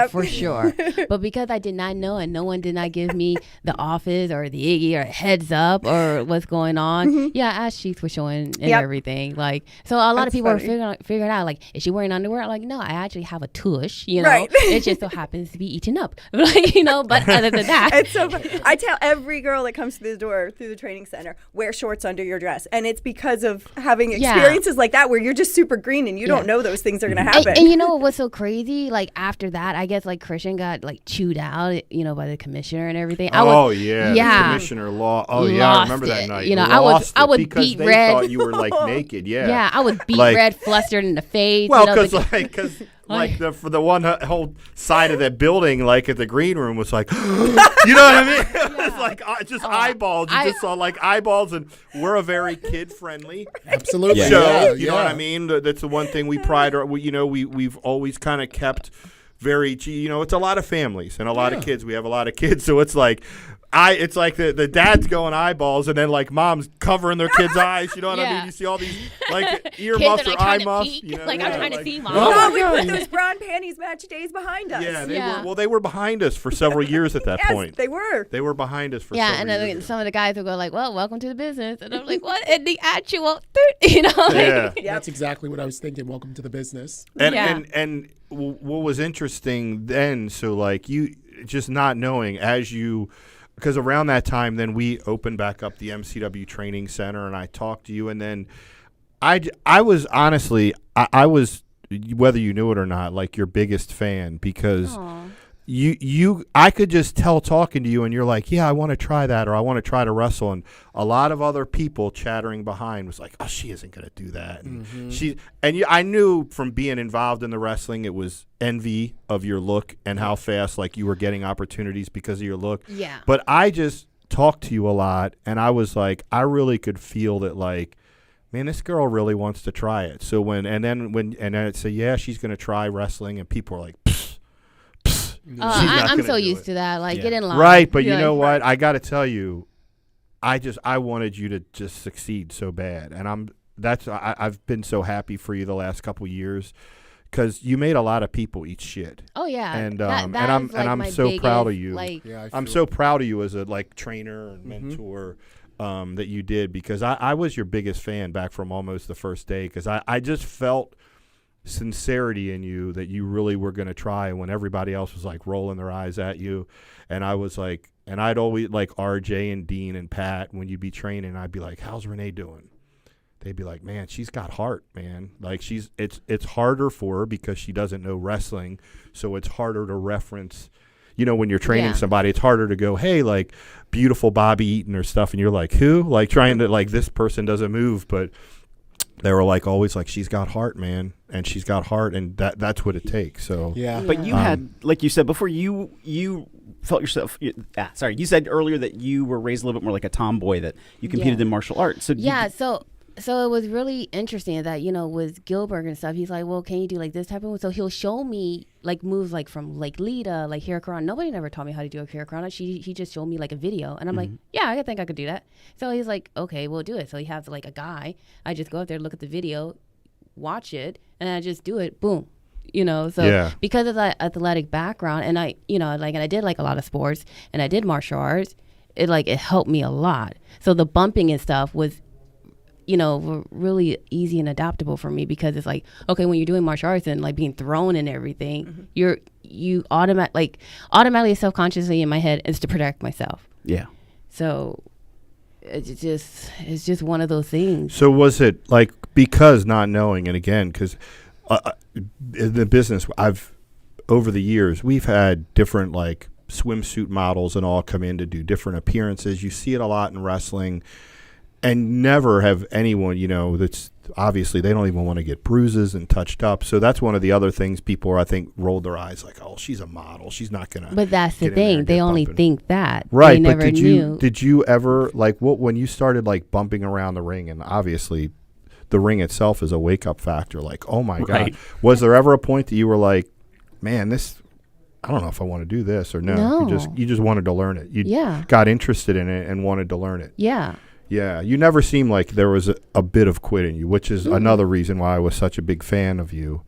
for sure. But because I did not know, and no one did not give me the office or the Iggy or a heads up or what's going on, ass cheeks were showing and everything. Like, so a lot of people are figuring out, like, is she wearing underwear? I'm like, no, I actually have a tush, Right. It just so happens to be eaten up. Like, but other than that. It's so fun. I tell every girl that comes through the door, through the training center, wear shorts under your dress. And it's because of having experiences like that where you're just super green and you don't know those things are going to happen. And you know what was so crazy? Like, after that, I guess, like, Christian got, like, chewed out, by the commissioner and everything. The commissioner I remember that night. I would because beat they red. thought you were, like, naked, Yeah, I would beat red, flustered in the face. Well, because for the one whole side of that building, like at the green room, was like, you know what I mean? It was like just eyeballs. You just saw like eyeballs, and we're a very kid friendly Absolutely. show. You know what I mean? That's the one thing we pride. We've always kind of kept very. It's a lot of families and a lot of kids. We have a lot of kids, so it's like. It's like the dad's going eyeballs, and then like mom's covering their kids' eyes. You know what I mean? You see all these like ear muffs or eye muffs. I'm trying to see mom. Oh, we put those bra and panties match days behind us. Yeah, they were behind us for several years at that point. They were. They were behind us for several years. And then some of the guys would go like, well, welcome to the business. And I'm like, what? And the actual, That's exactly what I was thinking. Welcome to the business. And what was interesting then, so like you just not knowing because around that time, then we opened back up the MCW Training Center, and I talked to you, and then I was honestly, I was, whether you knew it or not, like your biggest fan because I could just tell talking to you, and you're like, yeah, I want to try that, or I want to try to wrestle, and a lot of other people chattering behind was like, oh, she isn't going to do that, and I knew from being involved in the wrestling, it was envy of your look and how fast like you were getting opportunities because of your look. Yeah. But I just talked to you a lot, and I was like, I really could feel that like, man, this girl really wants to try it. So and then I'd say, yeah, she's going to try wrestling, and people are like, I'm so used to that. Like, get in line. Right, but you know what? I got to tell you, I wanted you to just succeed so bad, and I've been so happy for you the last couple years because you made a lot of people eat shit. Oh yeah, and I'm so proud of you. Like, I'm so proud of you as a like trainer and mentor that you did because I was your biggest fan back from almost the first day because I just felt sincerity in you that you really were going to try when everybody else was like rolling their eyes at you, and I was like, and I'd always like RJ and Dean and Pat when you'd be training, I'd be like, how's Renee doing? They'd be like, man, she's got heart, man. Like it's harder for her because she doesn't know wrestling, so it's harder to reference. When you're training somebody, it's harder to go, hey, like beautiful Bobby Eaton or stuff, and you're like, who? Like trying to like this person doesn't move, but they were like always like, she's got heart, man, and she's got heart, and that's what it takes. So But you had, like you said before, you felt yourself. You said earlier that you were raised a little bit more like a tomboy, that you competed in martial arts. So it was really interesting that, with Gilbert and stuff, he's like, well, can you do like this type of move? So he'll show me like moves like from like Lita, like Hurricane. Nobody never taught me how to do a Hurricane. He just showed me like a video, and I'm like, yeah, I think I could do that. So he's like, okay, we'll do it. So he has like a guy. I just go up there, look at the video, watch it, and I just do it. Boom. Because of that athletic background, and I did like a lot of sports, and I did martial arts, it helped me a lot. So the bumping and stuff was, were really easy and adaptable for me because it's like, okay, when you're doing martial arts and like being thrown and everything, you automatically self-consciously in my head is to protect myself. Yeah. So it's just one of those things. So was it like, because not knowing, and again, because in the business, over the years, we've had different like swimsuit models and all come in to do different appearances. You see it a lot in wrestling. And never have anyone, that's obviously they don't even want to get bruises and touched up. So that's one of the other things people are, I think, rolled their eyes like, oh, she's a model, she's not gonna. But that's the thing, they only think that. Right, they but never knew. did you ever like when you started like bumping around the ring, and obviously the ring itself is a wake up factor, like, oh my God, was there ever a point that you were like, man, this, I don't know if I want to do this, or no. You just wanted to learn it. You got interested in it and wanted to learn it. Yeah. Yeah, you never seemed like there was a bit of quit in you, which is another reason why I was such a big fan of you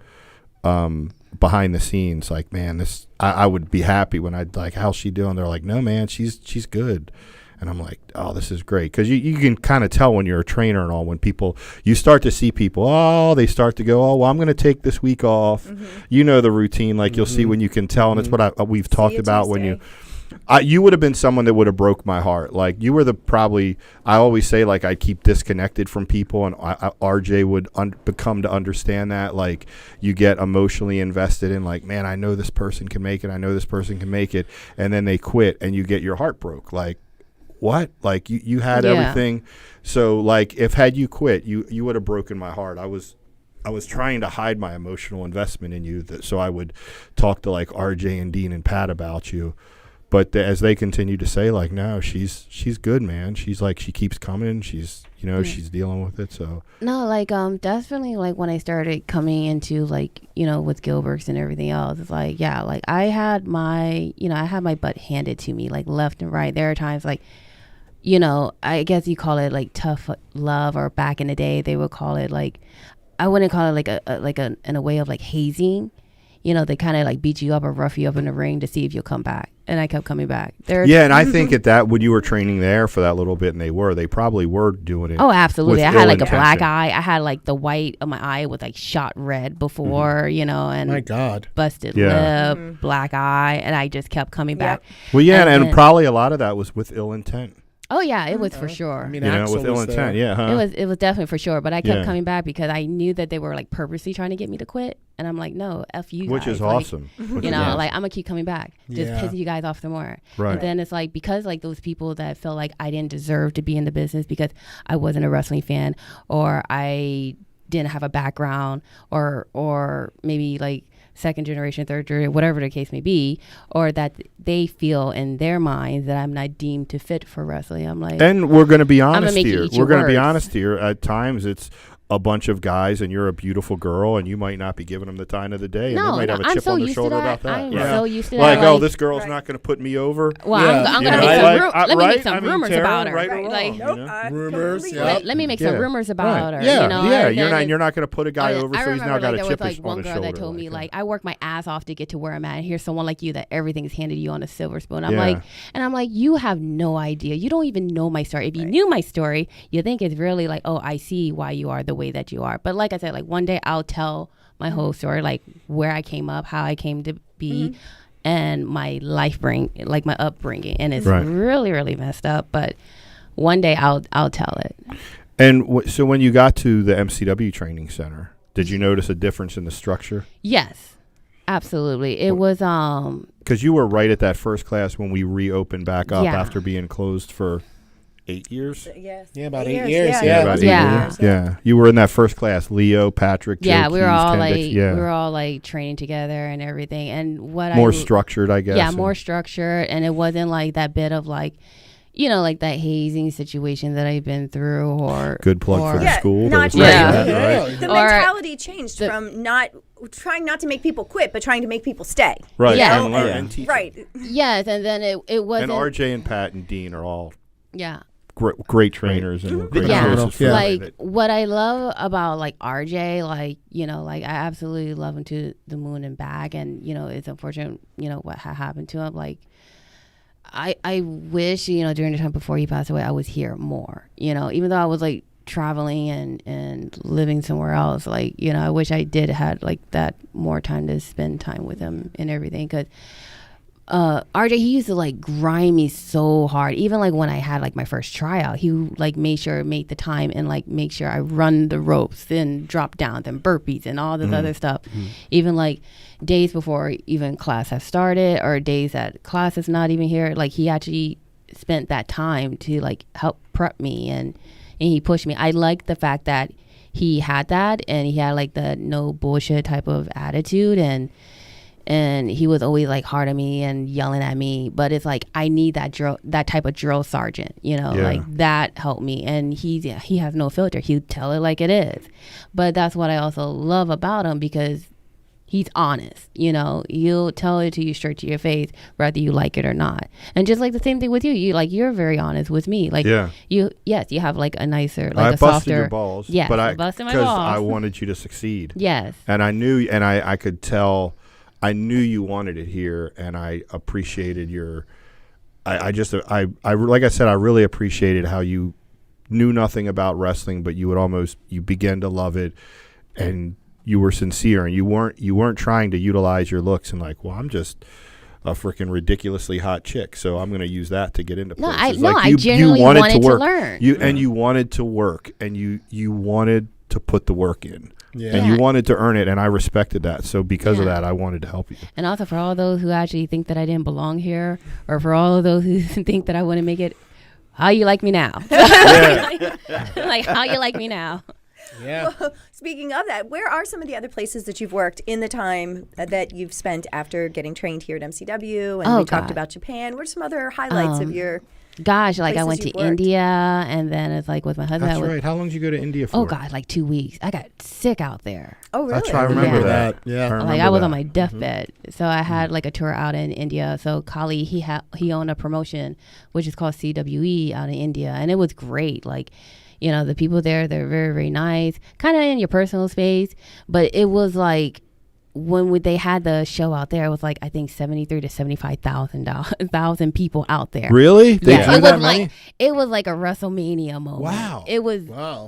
behind the scenes. Like, man, this I would be happy when I'd like, how's she doing? They're like, no, man, she's good. And I'm like, oh, this is great. Because you can kind of tell when you're a trainer and all, when you start to see people, they start to go, oh, well, I'm going to take this week off. You know the routine. Like, you'll see when you can tell. And it's what we've talked about when you would have been someone that would have broke my heart. Like, you were I always say, like, I keep disconnected from people, and RJ would become to understand that. Like, you get emotionally invested in, like, man, I know this person can make it. I know this person can make it. And then they quit, and you get your heart broke. Like, what? Like, you had everything. So, like, had you quit, you would have broken my heart. I was trying to hide my emotional investment in you, so I would talk to, like, RJ and Dean and Pat about you. But as they continue to say, like, no, she's good, man. She's like, she keeps coming. She's, she's dealing with it. So no, like, definitely, like, when I started coming into, like, with Gilbert's and everything else, it's like, yeah, like, I had my butt handed to me, like, left and right. There are times, like, I guess you call it, like, tough love, or back in the day they would call it, like, I wouldn't call it like in a way of, like, hazing. They kind of, like, beat you up or rough you up in the ring to see if you'll come back. And I kept coming back. And I think when you were training there for that little bit, and they probably were doing it. Oh, absolutely. I had, like, a black eye. I had, like, the white of my eye was, like, shot red before, and my God, busted lip, black eye, and I just kept coming back. Well, and probably a lot of that was with ill intent. Oh yeah, it was for sure. I mean, with ill intent, It was definitely for sure. But I kept coming back because I knew that they were, like, purposely trying to get me to quit, and I'm like, no, F you guys. Which is like, awesome. Like, I'm gonna keep coming back, just pissing you guys off the more. Right. And then it's like, because, like, those people that felt like I didn't deserve to be in the business because I wasn't a wrestling fan, or I didn't have a background, or maybe, like, second generation, third generation, whatever the case may be, or that they feel in their minds that I'm not deemed to fit for wrestling. I'm like, and we're going to be honest here. We're going to be honest here. At times, it's a bunch of guys, and you're a beautiful girl, and you might not be giving them the time of the day, and they might have a chip on their shoulder about that. I'm so used to that. Like, oh, this girl's not going to put me over. Well, I'm going to make some rumors about her. Rumors. Let me make some rumors about her. Yeah, you're not going to put a guy over, so he's now got a chip on his shoulder. One girl that told me, like, I work my ass off to get to where I'm at, and here's someone like you that everything is handed you on a silver spoon. I'm like, you have no idea. You don't even know my story. If you knew my story, you think it's really like, oh, I see why you are the way that you are. But like I said, like, one day I'll tell my whole story, like, where I came up, how I came to be, and my my upbringing. And it's really, really messed up. But one day I'll tell it. And so when you got to the MCW training center, did you notice a difference in the structure? Yes, absolutely. It was because you were right at that first class when we reopened back up after being closed for 8 years? Yes. Yeah, about 8 years. Yeah. You were in that first class. Leo, Patrick, Joe, we were Keys, all Kendrick, like, we were all like training together and everything. And more structured, I guess. Yeah, more structured, and it wasn't like that bit of like, like that hazing situation that I've been through, or good plug for the school. Not The mentality changed from trying not to make people quit, but trying to make people stay. Right. Yeah. And learn and teach. Right. Yes, and then it wasn't. And RJ and Pat and Dean are all. Yeah. Great trainers and great sources for like what I love about like RJ, like like I absolutely love him to the moon and back, and it's unfortunate what happened to him. Like I wish during the time before he passed away I was here more. Even though I was like traveling and living somewhere else, like I wish I did had like that more time to spend time with him and everything, because RJ, he used to like grind me so hard. Even like when I had like my first tryout, he like made the time and like make sure I run the ropes, then drop down, then burpees and all this other stuff. Even like days before even class has started, or days that class is not even here, like he actually spent that time to like help prep me, and he pushed me. I like the fact that he had that, and he had like the no bullshit type of attitude, and he was always like hard on me and yelling at me. But it's like I need that type of drill sergeant, like that helped me. And he has no filter. He'll tell it like it is. But that's what I also love about him, because he's honest. He'll tell it to you straight to your face, whether you like it or not. And just like the same thing with you, you're very honest with me. Like you have like a nicer, like I a busted softer. your balls, yes, but I busted my balls because I wanted you to succeed. Yes, and I knew, and I could tell. I knew you wanted it here, and I appreciated your. I like I said, I really appreciated how you knew nothing about wrestling, but you began to love it, and you were sincere, and you weren't trying to utilize your looks and like, well, I'm just a freaking ridiculously hot chick, so I'm going to use that to get into places. I genuinely wanted to learn. And you wanted to work, and you wanted to put the work in. Yeah. And you wanted to earn it, and I respected that. So because of that, I wanted to help you. And also for all those who actually think that I didn't belong here, or for all of those who think that I wouldn't make it, how you like me now? Like, how you like me now? Yeah. Well, speaking of that, where are some of the other places that you've worked in the time that you've spent after getting trained here at MCW? And we talked about Japan. What are some other highlights of your... Gosh, like I went to India, and then it's like with my husband. That's right. How long did you go to India for? Oh God, like 2 weeks. I got sick out there. Oh really? That's right. I remember that. Yeah. I was on my deathbed. So I had like a tour out in India. So Kali, he owned a promotion which is called CWE out in India, and it was great. Like, the people there, they're very, very nice, kind of in your personal space, but it was like, when they had the show out there, it was like I think 73 to 75,000 people out there. Really? They Yeah, drew that many? It was like a WrestleMania moment. Wow. It was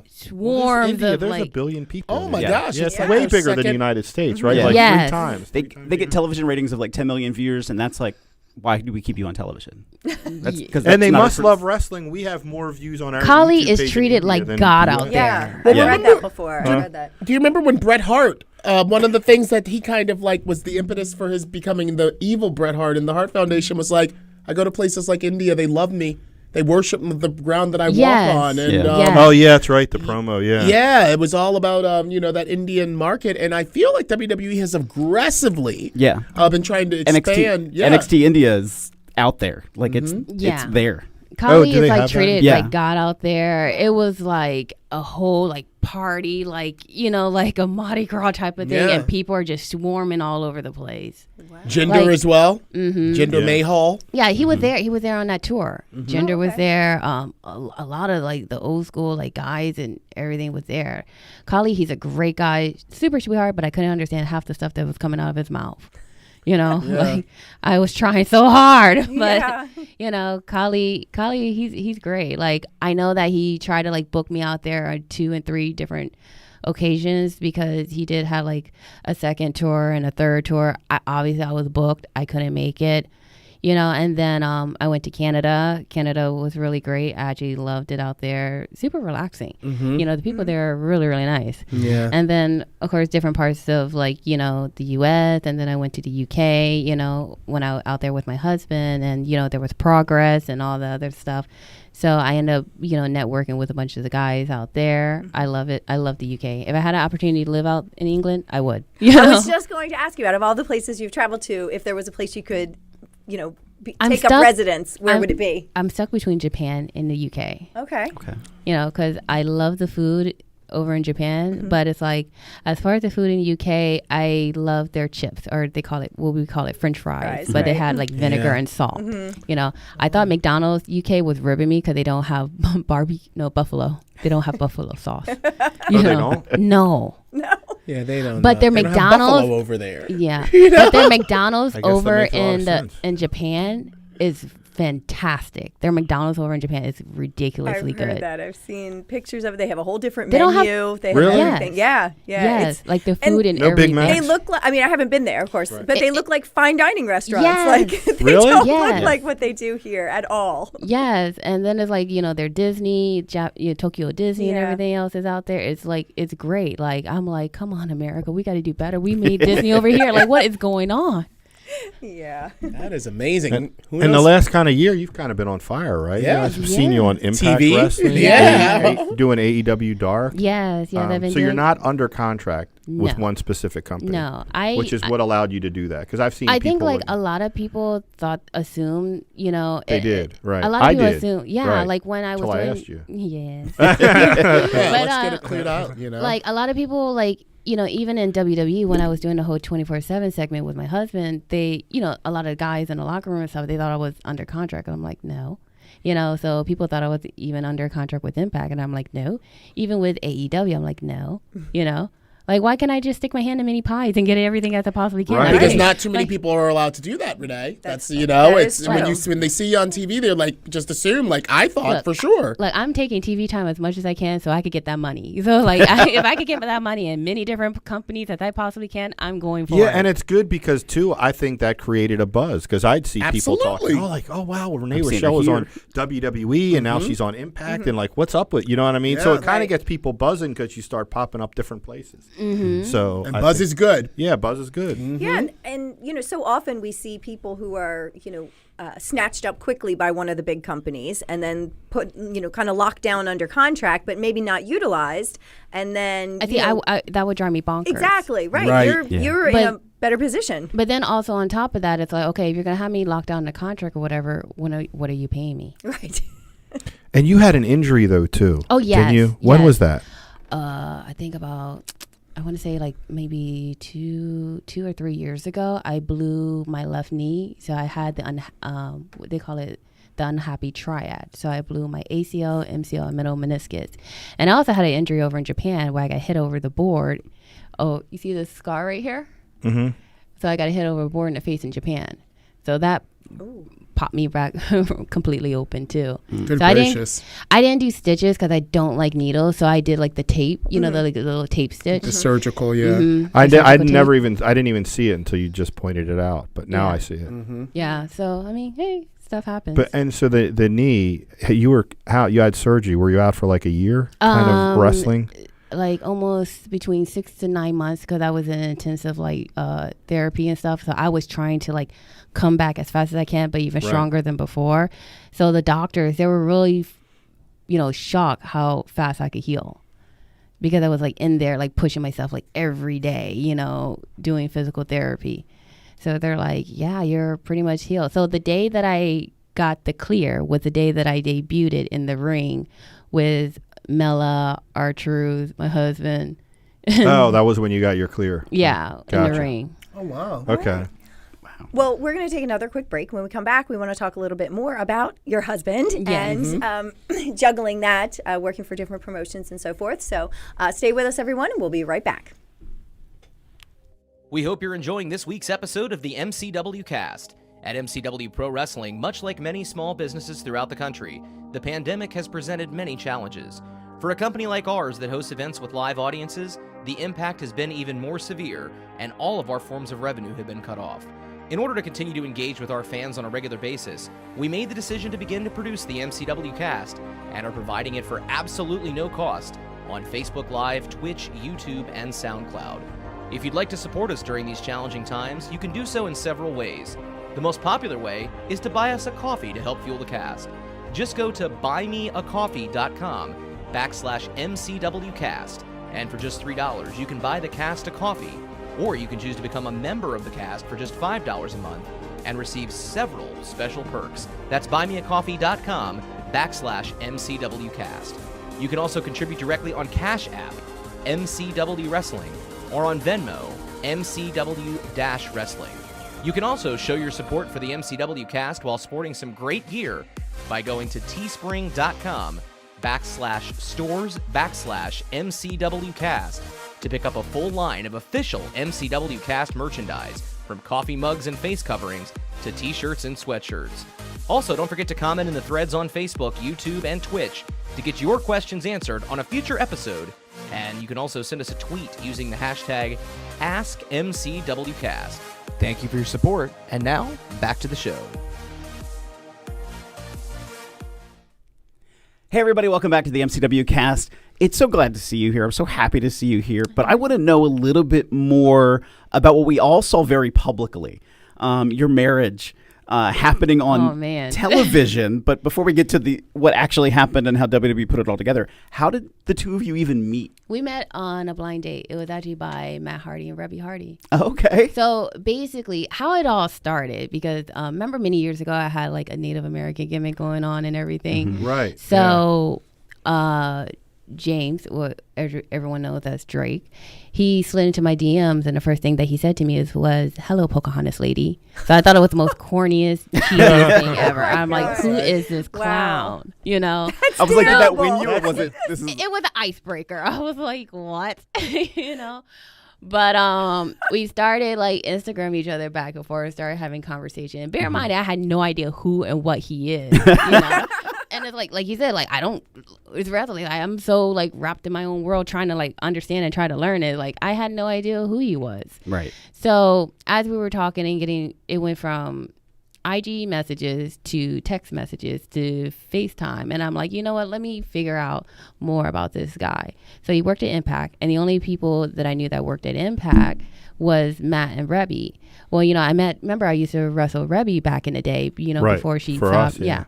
swarms India, of there's like. a billion people. Oh my Yeah. gosh, Yeah, it's it's like way the bigger than the second- United States, right? Yeah. Like Yes. 3 times. They get television ratings of like 10 million viewers, and that's like, why do we keep you on television? And they must love wrestling. We have more views on our Kali YouTube is page in treated India like than God the out US. Yeah, there. I've Yeah. read that before. I read that. Do you remember when Bret Hart, one of the things that he kind of like was the impetus for his becoming the evil Bret Hart in the Hart Foundation was like, I go to places like India, they love me. They worship the ground that I Yes. walk on. And Yeah. Yes. Oh yeah, that's right. The promo. Yeah. yeah, it was all about that Indian market, and I feel like WWE has aggressively been trying to expand. NXT India is out there. Like it's there. Kali do is they like have that? treated Yeah. like God out there. It was like a whole like party, like like a Mardi Gras type of thing, Yeah. and people are just swarming all over the place. Jinder Like- as well. Jinder Mahal. Yeah, he was there. He was there on that tour. Jinder was there. A lot of like the old school like guys and everything was there. Kali, he's a great guy, super sweetheart, but I couldn't understand half the stuff that was coming out of his mouth. Like I was trying so hard, but Kali, he's great. Like I know that he tried to like book me out there on 2 and 3 different occasions because he did have like a second tour and a third tour. Obviously I was booked. I couldn't make it. And then I went to Canada. Canada was really great. I actually loved it out there. Super relaxing. The people there are really, really nice. Yeah. And then, of course, different parts of like, the U.S. And then I went to the U.K., when I was out there with my husband. And, there was Progress and all the other stuff. So I ended up, networking with a bunch of the guys out there. I love it. I love the U.K. If I had an opportunity to live out in England, I would. I was just going to ask you, out of all the places you've traveled to, if there was a place you could take up residence, where would it be? I'm stuck between Japan and the UK. Okay. Because I love the food over in Japan, but it's like, as far as the food in the UK, I love their chips, or they call it, we call it French fries, but they had like vinegar and salt. I thought McDonald's UK was ribbing me because they don't have buffalo. They don't have buffalo sauce. They don't? No. Yeah, they don't. But their they don't have McDonald's buffalo over there. Yeah, but their McDonald's I guess that over makes a lot of sense. in Japan is fantastic. Their McDonald's over in Japan is ridiculously I've good. heard that. I've seen pictures of it. They have a whole different They don't have- menu. They Really? have everything. Yeah. Yes, like the food and No Big everything. Macs? They look like, I haven't been there, of course, but they look like fine dining restaurants. Yes. Like, they Really? don't Yes. look like what they do here at all. Yes, and then it's like, their Disney, Tokyo Disney and Yeah. everything else is out there. It's like, it's great. Like, I'm like, come on, America, we got to do better. We made Disney over here. Like, what is going on? Yeah. That is amazing. Who In the knows? last kind of year, you've kind of been on fire, right? Yeah. I've seen you on Impact TV? Wrestling. Yeah. Doing AEW Dark. Yes, I've been So you're doing- not under contract with No. one specific company. No, which is what allowed you to do that. Because I've seen I people. think like a lot of people assumed, They did, right. A lot I of people did, assume, yeah, right. like when I was Till I doing, asked you. yes. Yeah, But, let's get it cleared out. Like a lot of people, like, even in WWE when I was doing the whole 24/7 segment with my husband, they, a lot of guys in the locker room and stuff, they thought I was under contract, and I'm like, no. So people thought I was even under contract with Impact, and I'm like, no. Even with AEW, I'm like, no. Like, why can't I just stick my hand in many pies and get everything as I possibly can? Right. Because not too many people are allowed to do that, Renee. That's that it's is when they see you on TV, they're like, just assume. Like I thought Look, for sure. Like, I'm taking TV time as much as I can so I could get that money. So, like, if I could get that money in many different companies as I possibly can, I'm going for it. Yeah, and it's good because, too, I think that created a buzz. Because I'd see people Absolutely. talking, oh, wow, Renee I'm seeing Michelle her was here. on WWE, and now she's on Impact, and, like, what's up with, you know what I mean? So Yeah. it kind of gets people buzzing because you start popping up different places. So And I buzz think- is good. Yeah, buzz is good. Yeah, and so often we see people who are snatched up quickly by one of the big companies and then put kind of locked down under contract, but maybe not utilized, and then I think I that would drive me bonkers. exactly right. Right. You're in But- a better position. But then also on top of that, it's like, okay, if you're gonna have me locked down in a contract or whatever, what are you paying me? Right. And you had an injury, though, too. Oh, yes, Didn't you? When yes. was that? I think I want to say like maybe two or 3 years ago, I blew my left knee. So I had what they call it, the unhappy triad. So I blew my ACL, MCL, and middle meniscus. And I also had an injury over in Japan where I got hit over the board. Oh, you see this scar right here? Mm-hmm. So I got hit over the board in the face in Japan. So that popped me back completely open too. Good So gracious. I didn't do stitches because I don't like needles. So I did like the tape, the little tape stitch. The surgical, yeah. Mhm. I The surgical tape. didn't even see it until you just pointed it out, but now Yeah. I see it. Yeah. So I mean, hey, stuff happens. But and so the knee, you had surgery. Were you out for like a year, kind of wrestling? like almost between 6 to 9 months because I was in intensive like therapy and stuff. So I was trying to like come back as fast as I can, but even stronger than before. So the doctors, they were really, shocked how fast I could heal because I was like in there, like pushing myself like every day, doing physical therapy. So they're like, yeah, you're pretty much healed. So the day that I got the clear was the day that I debuted in the ring with Mela, R-Truth, my husband. Oh, that was when you got your clear. Yeah, in Gotcha. the ring. Oh wow. Okay. Well, we're going to take another quick break. When we come back, we want to talk a little bit more about your husband and juggling that, working for different promotions and so forth. So stay with us, everyone, and we'll be right back. We hope you're enjoying this week's episode of the MCW Cast. At MCW Pro Wrestling, much like many small businesses throughout the country, the pandemic has presented many challenges. For a company like ours that hosts events with live audiences, the impact has been even more severe, and all of our forms of revenue have been cut off. In order to continue to engage with our fans on a regular basis, we made the decision to begin to produce the MCW Cast and are providing it for absolutely no cost on Facebook Live, Twitch, YouTube, and SoundCloud. If you'd like to support us during these challenging times, you can do so in several ways. The most popular way is to buy us a coffee to help fuel the cast. Just go to buymeacoffee.com/MCWcast, and for just $3, you can buy the cast a coffee, or you can choose to become a member of the cast for just $5 a month and receive several special perks. That's buymeacoffee.com/MCWcast. You can also contribute directly on Cash App, MCW Wrestling, or on Venmo, MCW-Wrestling. You can also show your support for the MCW Cast while sporting some great gear by going to teespring.com/stores/MCWcast to pick up a full line of official MCW Cast merchandise, from coffee mugs and face coverings to t-shirts and sweatshirts. Also, don't forget to comment in the threads on Facebook, YouTube, and Twitch to get your questions answered on a future episode. And you can also send us a tweet using the hashtag AskMCWCast. Thank you for your support, and now, back to the show. Hey everybody, welcome back to the MCW Cast. It's so glad to see you here. I'm so happy to see you here, but I want to know a little bit more about what we all saw very publicly. your marriage happening on Oh, man. television. But before we get to what actually happened and how WWE put it all together, how did the two of you even meet? We met on a blind date. It was actually by Matt Hardy and Rebby Hardy. Okay. So basically, how it all started, because remember many years ago, I had like a Native American gimmick going on and everything. Right. So James, what everyone knows as Drake, he slid into my DMs, and the first thing that he said to me was, "Hello, Pocahontas lady." So I thought it was the most corniest, cheesiest thing ever. I'm like, who is this clown? You know? I was like, did that win you, or was it? It was an icebreaker. I was like, what? You know? But we started like Instagram each other back and forth, started having conversation. Bear in mind, I had no idea who and what he is, you know? And it's like you said, like, it's wrestling. I'm so like wrapped in my own world trying to like understand and try to learn it. Like, I had no idea who he was. Right. So as we were talking and it went from IG messages to text messages to FaceTime. And I'm like, you know what? Let me figure out more about this guy. So he worked at Impact. And the only people that I knew that worked at Impact was Matt and Rebby. Well, you know, remember I used to wrestle Rebby back in the day, you know, before she stopped. Yeah.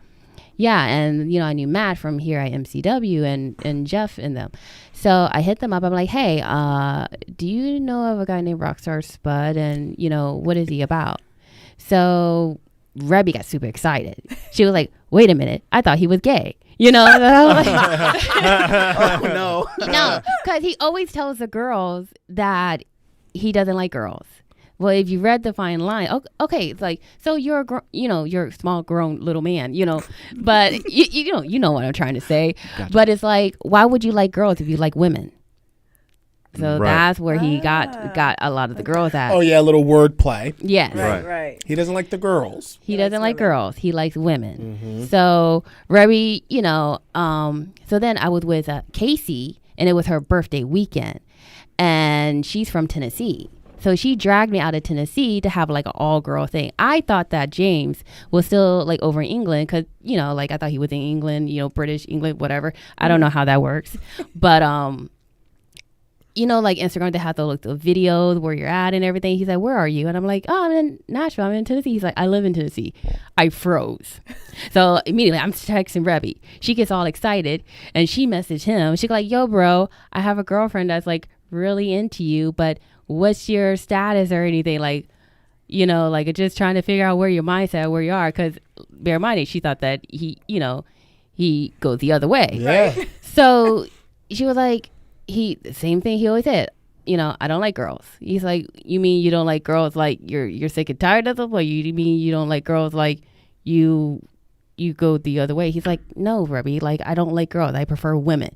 Yeah, and, you know, I knew Matt from here at MCW and Jeff and them. So I hit them up. I'm like, hey, do you know of a guy named Rockstar Spud? And, you know, what is he about? So Rebby got super excited. She was like, wait a minute. I thought he was gay. You know? And I was like, oh, no. No, because he always tells the girls that he doesn't like girls. Well, if you read the fine line, okay, it's like, so you're you're a small grown little man, you know, but you know what I'm trying to say. Gotcha. But it's like, why would you like girls if you like women? So that's where he got a lot of the girls at. Oh yeah, a little wordplay. Yes. Right. He doesn't like the girls. He doesn't like girls. He likes women. Mm-hmm. So Rebby, you know, so then I was with Casey, and it was her birthday weekend, and she's from Tennessee. So she dragged me out of Tennessee to have like an all-girl thing. I thought that James was still like over in England because, you know, like I thought he was in England, you know, British, England, whatever. I don't know how that works. But, you know, like Instagram, they have the videos where you're at and everything. He's like, where are you? And I'm like, oh, I'm in Nashville. I'm in Tennessee. He's like, I live in Tennessee. I froze. So immediately I'm texting Rebby. She gets all excited and she messaged him. She's like, yo, bro, I have a girlfriend that's like really into you, but what's your status or anything? Like, you know, like just trying to figure out where your mindset, where you are. Because bear in mind, she thought that he goes the other way. Yeah. So she was like, the same thing he always said, you know, I don't like girls. He's like, you mean you don't like girls like you're sick and tired of them? Or you mean you don't like girls like you go the other way? He's like, no, Rebby, like I don't like girls. I prefer women,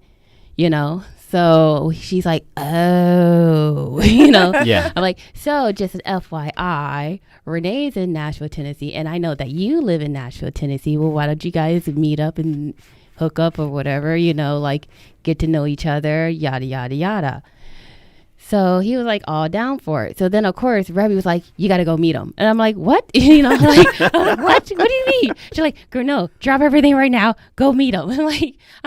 you know? So she's like, oh, you know? Yeah. I'm like, so just an FYI, Renee's in Nashville, Tennessee, and I know that you live in Nashville, Tennessee. Well, why don't you guys meet up and hook up or whatever, you know, like get to know each other, yada, yada, yada. So he was like all down for it. So then, of course, Rebby was like, you got to go meet him. And I'm like, what? You know, like, what? What do you mean? She's like, girl, no, drop everything right now. Go meet him. I'm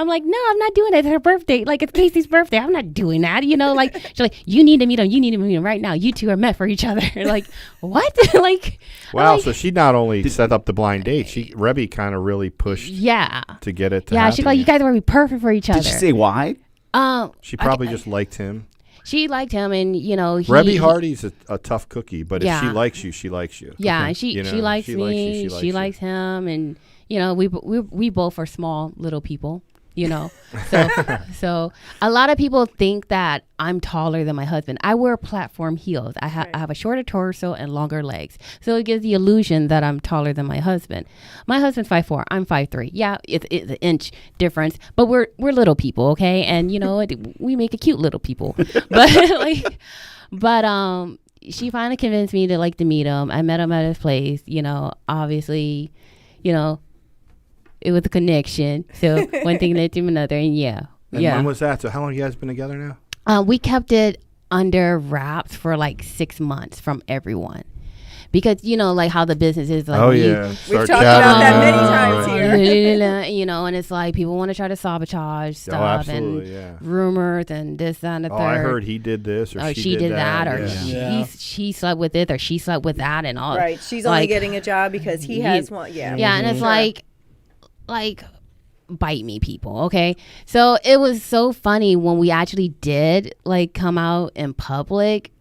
like, no, I'm not doing that. It's her birthday. Like, it's Casey's birthday. I'm not doing that. You know, like, she's like, you need to meet him. You need to meet him right now. You two are met for each other. Like, what? Like, wow. like, So she not only set up the blind date, Rebby kind of really pushed to get it to happen. She's like, you guys are be perfect for each other. Did she say why? She probably just liked him. She liked him, and you know, Rebby Hardy's a tough cookie, but if she Yeah. likes you, she likes you. Yeah, and she likes she me. likes you, She likes him, and you know, we both are small little people. You know, so a lot of people think that I'm taller than my husband. I wear platform heels. I have a shorter torso and longer legs, so it gives the illusion that I'm taller than my husband. My husband's 5'4". I'm 5'3". Yeah, it's an inch difference, but we're little people, okay? And you know, we make a cute little people. But she finally convinced me to meet him. I met him at his place. You know, obviously, you know. It was a connection. So one thing led to another, and when was that? So how long you guys been together now? We kept it under wraps for like 6 months from everyone because like how the business is like. Oh when yeah, We've talked about that many times here. And it's like people want to try to sabotage stuff absolutely, and rumors and this, that, and the third. I heard he did this or she did that, or Yeah. she slept with it, or she slept with that, and all. Right. She's only getting a job because he has one. Yeah. Yeah, and it's like bite me, people. Okay, so it was so funny when we actually did like come out in public.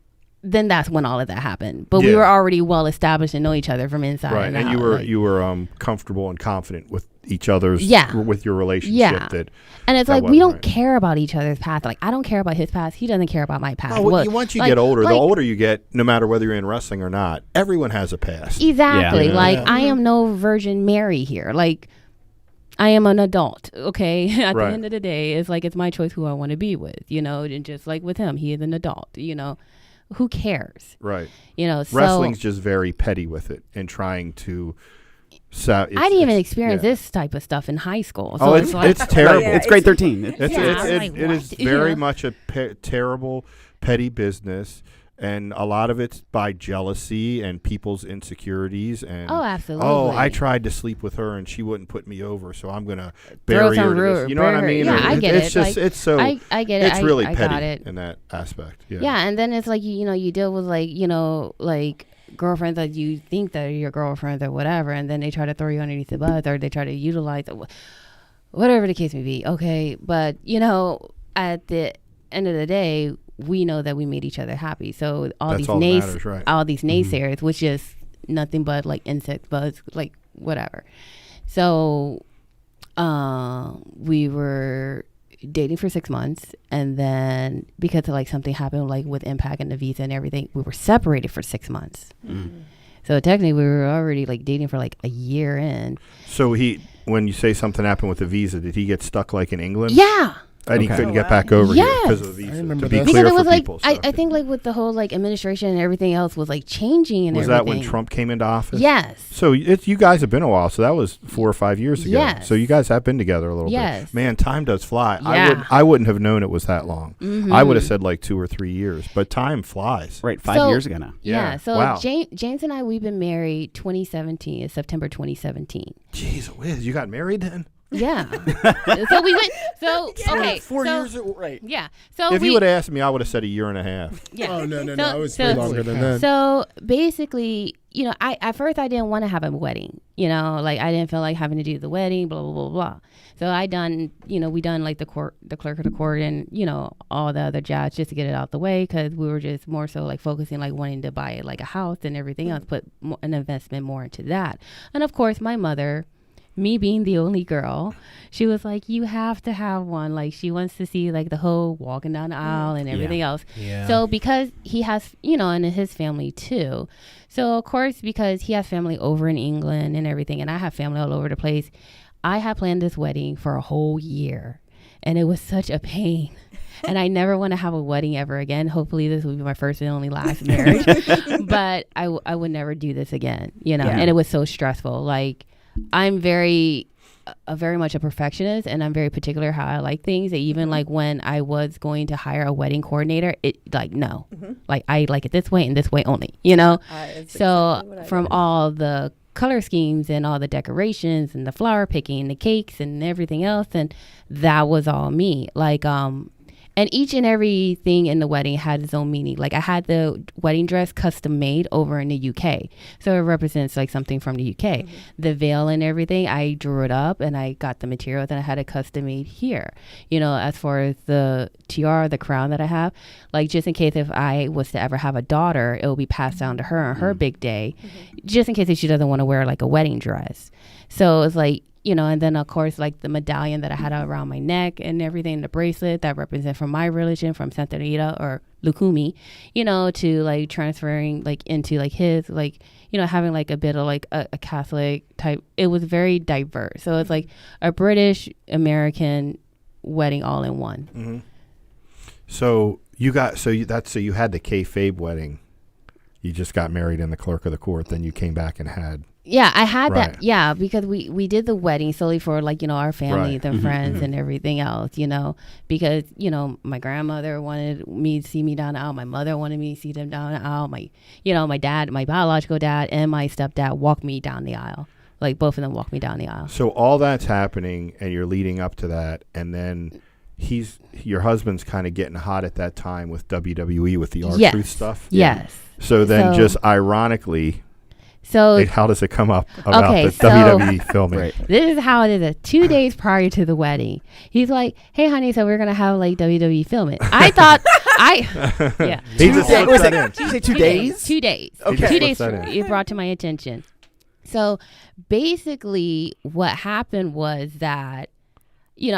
Then that's when all of that happened. But we were already well established and know each other from inside. Right, and you were comfortable and confident with each other's with your relationship. Yeah, and it's like we don't right. care about each other's past. Like I don't care about his past. He doesn't care about my past. Once you get older, the older you get, no matter whether you're in wrestling or not, everyone has a past. Exactly. Yeah. Like I am no Virgin Mary here. Like I am an adult. Okay. At the end of the day, it's like it's my choice who I want to be with. And just like with him, he is an adult. Who cares? Right. So Wrestling's just very petty with it and trying to. I didn't even experience this type of stuff in high school. So it's terrible. Yeah, It's grade 13. It is very much a terrible, petty business, and a lot of it's by jealousy and people's insecurities. And absolutely. I tried to sleep with her and she wouldn't put me over, so I'm gonna bury her. To this. You know what I mean? Yeah, I get it. It's just it's so. I get it. It's really I petty got it. in that aspect. Yeah. Yeah, and then it's like you deal with like girlfriends that you think that are your girlfriends or whatever, and then they try to throw you underneath the bus, or they try to utilize it, whatever the case may be. Okay, but at the end of the day, we know that we made each other happy. So all That's these all that matters, right. all these naysayers, which is nothing but like insect buzz, like whatever. So we were dating for 6 months, and then because of like something happened like with Impact and the visa and everything, we were separated for 6 months. So technically we were already like dating for like a year in. So when you say something happened with the visa, did he get stuck like in England? Yeah. And he couldn't get back over here because of the visa. I remember to be this. clear Because it was for like people, I think like with the whole like administration and everything else was like changing and was everything. that when Trump came into office? Yes. So you guys have been a while. So that was 4 or 5 years ago. Yes. So you guys have been together a little Yes. bit. Man, time does fly. Yeah. I wouldn't have known it was that long. I would have said like 2 or 3 years, but time flies. Right, 5 years ago now. Yeah. So Wow. James and I, we've been married 2017. It's September 2017. Jeez whiz, you got married then? Yeah. So we went. So okay. 4 so, years. Right. Yeah. So If you would have asked me, I would have said a year and a half. Yeah. Oh no, So- it was so- way longer than that. So basically, I at first I didn't want to have a wedding. Like I didn't feel like having to do the wedding, blah blah blah blah. So we done like the clerk of the court, and all the other jobs just to get it out the way, because we were just more so like focusing like wanting to buy like a house and everything else, put an investment more into that. And of course, my mother, me being the only girl, she was like, you have to have one. Like she wants to see like the whole walking down the aisle and everything else. Yeah. So because he has, and his family too. So of course, because he has family over in England and everything, and I have family all over the place, I had planned this wedding for a whole year, and it was such a pain. And I never want to have a wedding ever again. Hopefully this will be my first and only last marriage, but I would never do this again, and it was so stressful. Like, I'm very much a perfectionist, and I'm very particular how I like things. And even like when I was going to hire a wedding coordinator, it like, no, like I like it this way and this way only, So exactly from all the color schemes and all the decorations and the flower picking and the cakes and everything else, and that was all me. Like, and each and everything in the wedding had its own meaning. Like I had the wedding dress custom made over in the UK. So it represents like something from the UK. The veil and everything, I drew it up and I got the material, then I had it custom made here. As far as the tiara, the crown that I have, like just in case if I was to ever have a daughter, it will be passed down to her on her big day, just in case if she doesn't want to wear like a wedding dress. So it's like, and then of course like the medallion that I had around my neck and everything, the bracelet that represent from my religion, from Santa Rita or Lukumi, to like transferring like into like his, like, having like a bit of like a Catholic type. It was very diverse. So it's like a British American wedding all in one. Mm-hmm. So you had the kayfabe wedding. You just got married in the clerk of the court, then you came back and had Yeah, I had Right. that. Yeah, because we did the wedding solely for like, our families and friends and everything else, because, my grandmother wanted me to see me down the aisle. My mother wanted me to see them down the aisle. My dad, my biological dad and my stepdad walked me down the aisle. Like both of them walked me down the aisle. So all that's happening and you're leading up to that. And then your husband's kind of getting hot at that time with WWE with the R-Truth stuff. Yes. So then just ironically, so how does it come up about the so WWE filming? Right. this is how it is. 2 days prior to the wedding, he's like, "Hey, honey, so we're gonna have like WWE film it." I thought, yeah. He just slips that in. Did you say 2 days? 2 days. Okay. 2 days. Slips that in. It brought to my attention. So basically, what happened was that,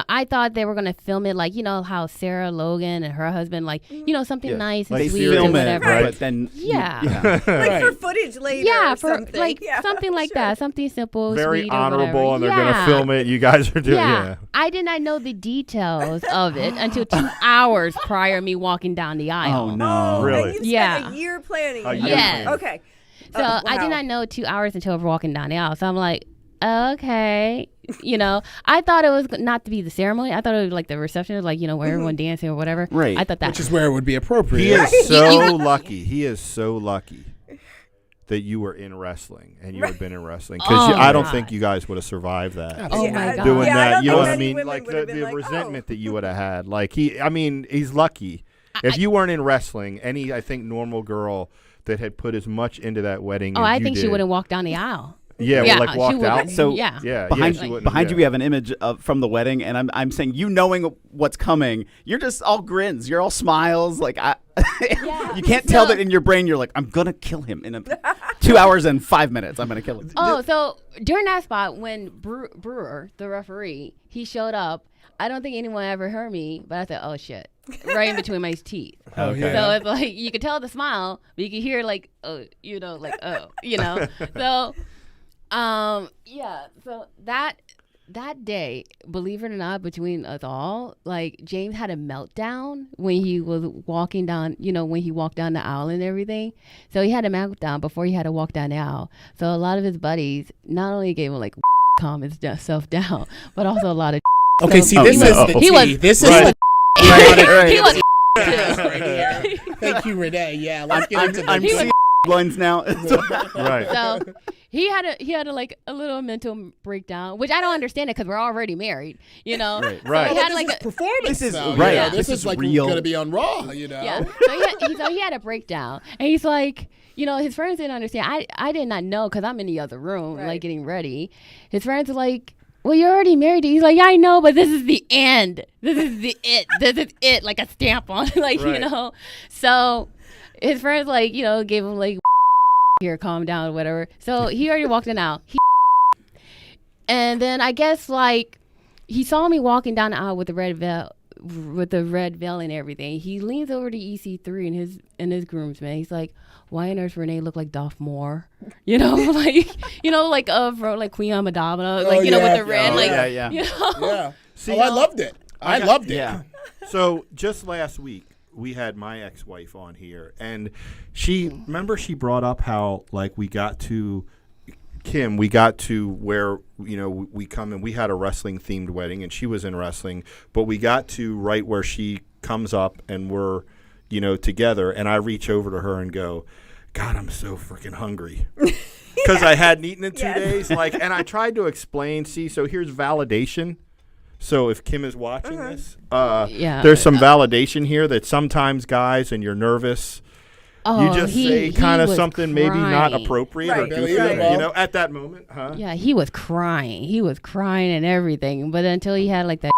I thought they were going to film it like, how Sarah Logan and her husband, like, something nice and Like sweet film or it, whatever. right. But then Like for footage later. Yeah, or for something. like Yeah, something like sure. that, something simple, Very sweet or honorable, whatever. and they're going to film it. You guys are doing Yeah. I did not know the details of it until 2 hours prior to me walking down the aisle. Oh no. Really? And you spent Yeah. a year planning. A it. year Yes. planning. Okay. So I did not know 2 hours until walking down the aisle. So I'm like, okay. I thought it was not to be the ceremony. I thought it was like the reception, like, where everyone dancing or whatever. Right. I thought that. Which is where it would be appropriate. He is so lucky. He is so lucky that you were in wrestling and you had been in wrestling. Because Oh, I don't God. think you guys would have survived that. Oh Yeah, my God. Doing yeah, I that, don't you know think what I many mean? women Like would have the been like, resentment oh. that you would have had. Like he's lucky. If you weren't in wrestling, any I think normal girl that had put as much into that wedding. Oh, as I you think she did, wouldn't walk down the aisle. Yeah, Yeah, like she walked wouldn't. out. So Yeah. behind, she wouldn't, behind you, yeah. we have an image from the wedding, and I'm saying, knowing what's coming, you're just all grins, you're all smiles. Like you can't tell that in your brain. You're like, I'm gonna kill him in 2 hours and 5 minutes. I'm gonna kill him. Oh, so during that spot when Brewer, the referee, he showed up, I don't think anyone ever heard me, but I said, "Oh shit," right in between my teeth. Oh, Okay. yeah. So it's like you could tell the smile, but you could hear like, oh, So, yeah. So that day, believe it or not, between us all, like James had a meltdown when he was walking down. When he walked down the aisle and everything. So he had a meltdown before he had to walk down the aisle. So a lot of his buddies not only gave him like calm himself down, but also a lot of. Okay, see, Oh, this no. is the He tea. was- This is Right. the He was. right here. Thank you, Renee. Yeah, let's get into I'm this. seeing lines now. Right. So he had a little mental breakdown, which I don't understand it because we're already married, Right. So Right. he had like This is performance. This is- now, right. you know? This This is is like real. going to be on Raw. yeah. So he had a breakdown, and he's like, his friends didn't understand. I did not know because I'm in the other room, Right. like getting ready. His friends are like, "Well, you're already married." He's like, "Yeah, I know, but this is the end. This is the it. This is it, like a stamp on, like Right. So his friends like, gave him like, here, calm down, whatever. So he already walked in out. And then I guess like he saw me walking down the aisle with the red veil and everything. He leans over to EC3 and his groomsman. He's like, "Why on earth Renee look like Dolph Moore?" From like Queen Amidala, like with the red, like yeah. Yeah. See, I loved it. I loved it. Yeah. So just last week we had my ex-wife on here, and she brought up how like we got to where we come and we had a wrestling themed wedding, and she was in wrestling, but we got to right where she comes up and we're together, and I reach over to her and go, "God, I'm so freaking hungry." Because I hadn't eaten in 2 days, and I tried to explain. So here's validation. So if Kim is watching this, there's some validation here that sometimes guys, and you're nervous, you just say kind of something maybe not appropriate or Right. goofy, Right. at that moment, huh? Yeah, he was crying. He was crying and everything. But until he had like that.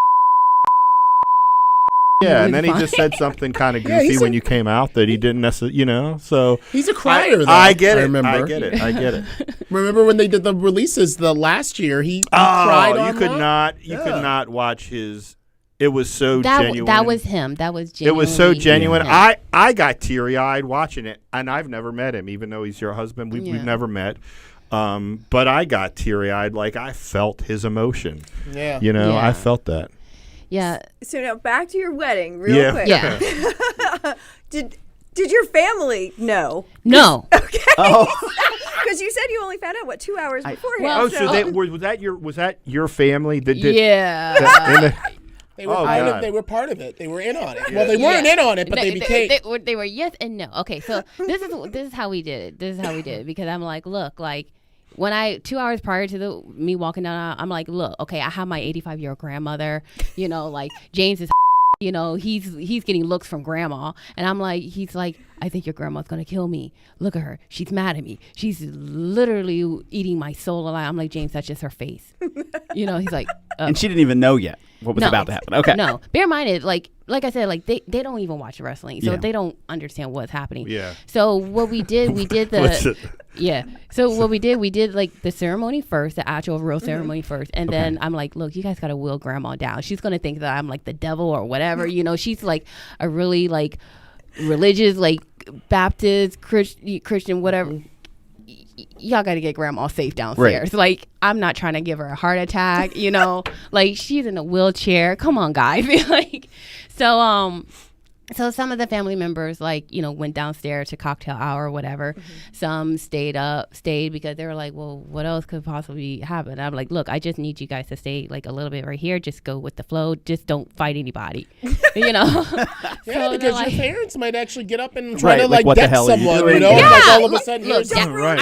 Yeah, He and then he was just said something kind of Yeah, goofy he's when you came out that he didn't necessarily, so. He's a crier, though. I get it. Remember. I get it. Remember when they did the releases the last year? He cried you on could Raw? could not watch his. It was so That genuine. was him. That was It genuine. was so genuine. him. I got teary-eyed watching it, and I've never met him, even though he's your husband. We've never met. But I got teary-eyed. Like, I felt his emotion. Yeah. Yeah. I felt that. Yeah. So now back to your wedding, real quick. Yeah. Did your family know? No. Okay. Oh. Because you said you only found out 2 hours beforehand. Oh, so was that your family that did? Yeah. They were, God. they were part of it. They were in on it. Well, they weren't in on it, but they became. They were yes and no. Okay, so this is how we did it. This is how we did it because I'm like, look, like when 2 hours prior to me walking down, I'm like, look, okay, I have my 85-year-old grandmother. You know, like James is. You know, he's getting looks from grandma. And I'm like, he's like, I think your grandma's going to kill me. Look at her. She's mad at me. She's literally eating my soul alive. I'm like, James, that's just her face. You know, he's like. And she didn't even know yet what was about to happen. Okay. No. Bear in mind, like I said, like they don't even watch wrestling. So they don't understand what's happening. Yeah. So what we did the. Yeah. So what we did like the ceremony first, the actual real ceremony first. And then I'm like, look, you guys got to wheel grandma down. She's going to think that I'm like the devil or whatever. You know, she's like a really like religious, like Baptist, Christian, whatever. Y'all got to get grandma safe downstairs. Right. Like, I'm not trying to give her a heart attack, you know, like she's in a wheelchair. Come on, guys. Like, so some of the family members, like, you know, went downstairs to cocktail hour or whatever. Some stayed because they were like, well, what else could possibly happen? And I'm like, look, I just need you guys to stay like a little bit right here. Just go with the flow. Just don't fight anybody, you know? Yeah, so because like, your parents might actually get up and try to like, what get the hell are you someone, doing? you know? Yeah. Like all of a sudden, look, right.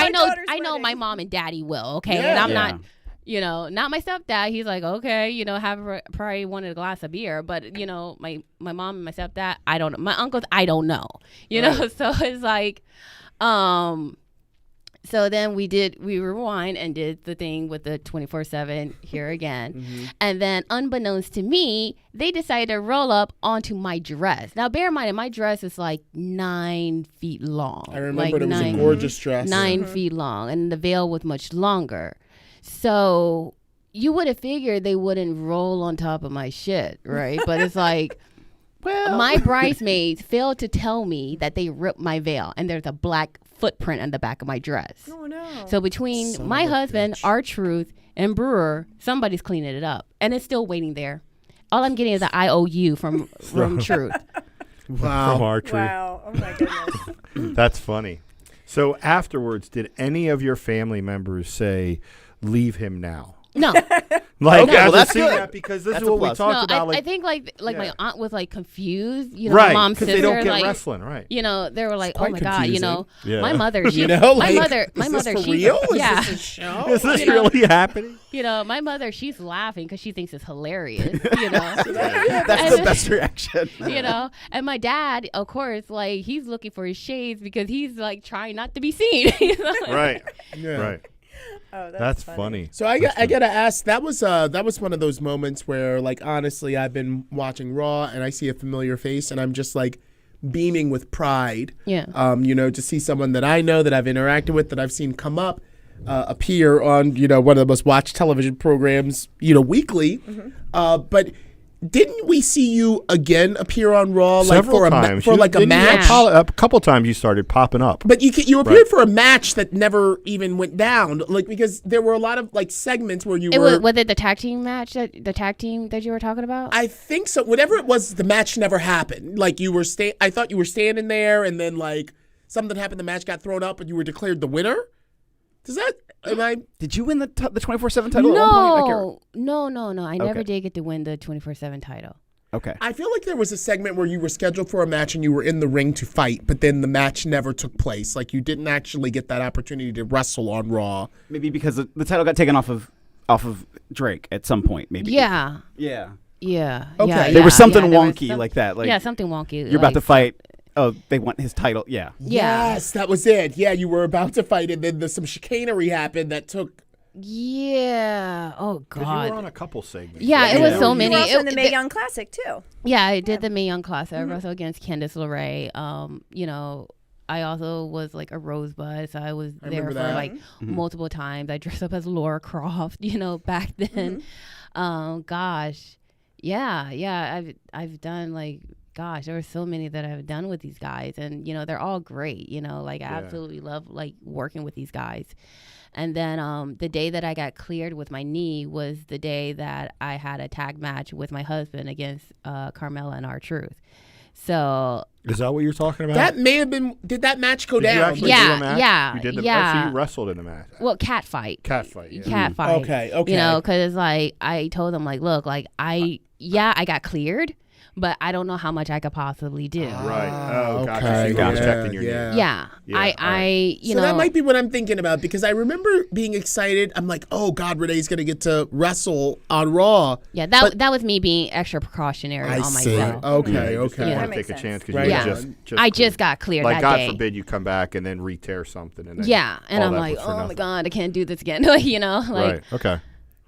I know my mom and daddy will, okay? Yeah. And I'm not, you know, not my stepdad. He's like, okay, you know, probably wanted a glass of beer, but you know, my mom and my stepdad, I don't know. My uncles, I don't know, you know. So it's like, so then we rewind and did the thing with the 24/7 here again, and then unbeknownst to me, they decided to roll up onto my dress. Now, bear in mind, my dress is like 9 feet long. I remember like it was a gorgeous dress. 9 feet long, and the veil was much longer. So you would have figured they wouldn't roll on top of my shit, right? But it's like, well, my bridesmaids failed to tell me that they ripped my veil, and there's a black footprint on the back of my dress. Oh no! So between my husband, R-Truth, and Brewer, somebody's cleaning it up, and it's still waiting there. All I'm getting is an IOU from Truth. Wow. From R-Truth. Wow! Oh my goodness! That's funny. So afterwards, did any of your family members say, "Leave him now"? No. Like, well, that's good. that because this That's is a what we plus. talked about. I think like my aunt was like confused, you know, right, my mom's sister, because they don't get like, wrestling, right? you know, they were like, quite oh my God, you know, Yeah. my mother, she, You know, my like, mother, is this for she, real? yeah, Is this a show? Is this You know, really happening? you know, my mother, she's laughing because she thinks it's hilarious, you know. That's And- the best reaction. You know, and my dad, of course, like he's looking for his shades because he's like trying not to be seen. You know? Right. Yeah. Right. Oh, That's funny. So I gotta ask. That was one of those moments where, like, honestly, I've been watching Raw and I see a familiar face and I'm just like beaming with pride. Yeah. You know, to see someone that I know, that I've interacted with, that I've seen come up, appear on, you know, one of the most watched television programs, you know, weekly. But didn't we see you again appear on Raw Several like times. for like a Didn't you match? a couple times you started popping up. But you appeared for a match that never even went down, like, because there were a lot of like segments where you were. Was it the tag team match the tag team that you were talking about? I think so. Whatever it was, the match never happened. Like you were I thought you were standing there, and then like something happened. The match got thrown up, and you were declared the winner. Does that? Am I? Did you win the 24/7 title at one point? No. I never did get to win the 24/7 title. Okay. I feel like there was a segment where you were scheduled for a match and you were in the ring to fight, but then the match never took place. Like you didn't actually get that opportunity to wrestle on Raw. Maybe because the title got taken off of Drake at some point. Maybe. Yeah. Yeah. Yeah. Okay. Yeah, There was something there was wonky like that. Like, yeah, something wonky. you're about to fight. Oh, they want his title. Yeah. Yeah. Yes, that was it. Yeah, you were about to fight, and then some chicanery happened that took. Yeah. Oh Because God. you were on a couple segments. Yeah, it was so You many. were also in It- the Mae Young Classic too. Yeah, I did the Mae Young Classic. I wrestled against Candice LeRae. You know, I also was like a Rosebud, so I was there remember for that. like multiple times. I dressed up as Laura Croft, you know, back then. Gosh, yeah. I've done like, gosh, there were so many that I've done with these guys, and you know, they're all great. You know, like I absolutely love like working with these guys. And then the day that I got cleared with my knee was the day that I had a tag match with my husband against Carmella and R-Truth. So Is that what you're talking about? That may have been. Did that match go Did you down? actually Yeah, do a match? yeah, You did the yeah. match. So you wrestled in the match. well, cat fight. Cat fight. Yeah. Cat fight. Okay. You know, because like I told them, like, look, like I got cleared, but I don't know how much I could possibly do. Right. Oh, gotcha. okay. So you got Yeah, checked in your yeah. knee. Yeah. Yeah, you So know, that might be what I'm thinking about because I remember being excited. I'm like, oh God, Renee's gonna get to wrestle on Raw. yeah, but- that was me being extra precautionary I on see. myself. Okay. Yeah, you just Okay. didn't That want to makes take a sense. chance because Right. you Yeah. just I just got cleared like that God day. forbid you come back and then re-tear something. And then Yeah, and all I'm that like, was for oh my nothing. God, I can't do this again. You know, like, Right. Okay.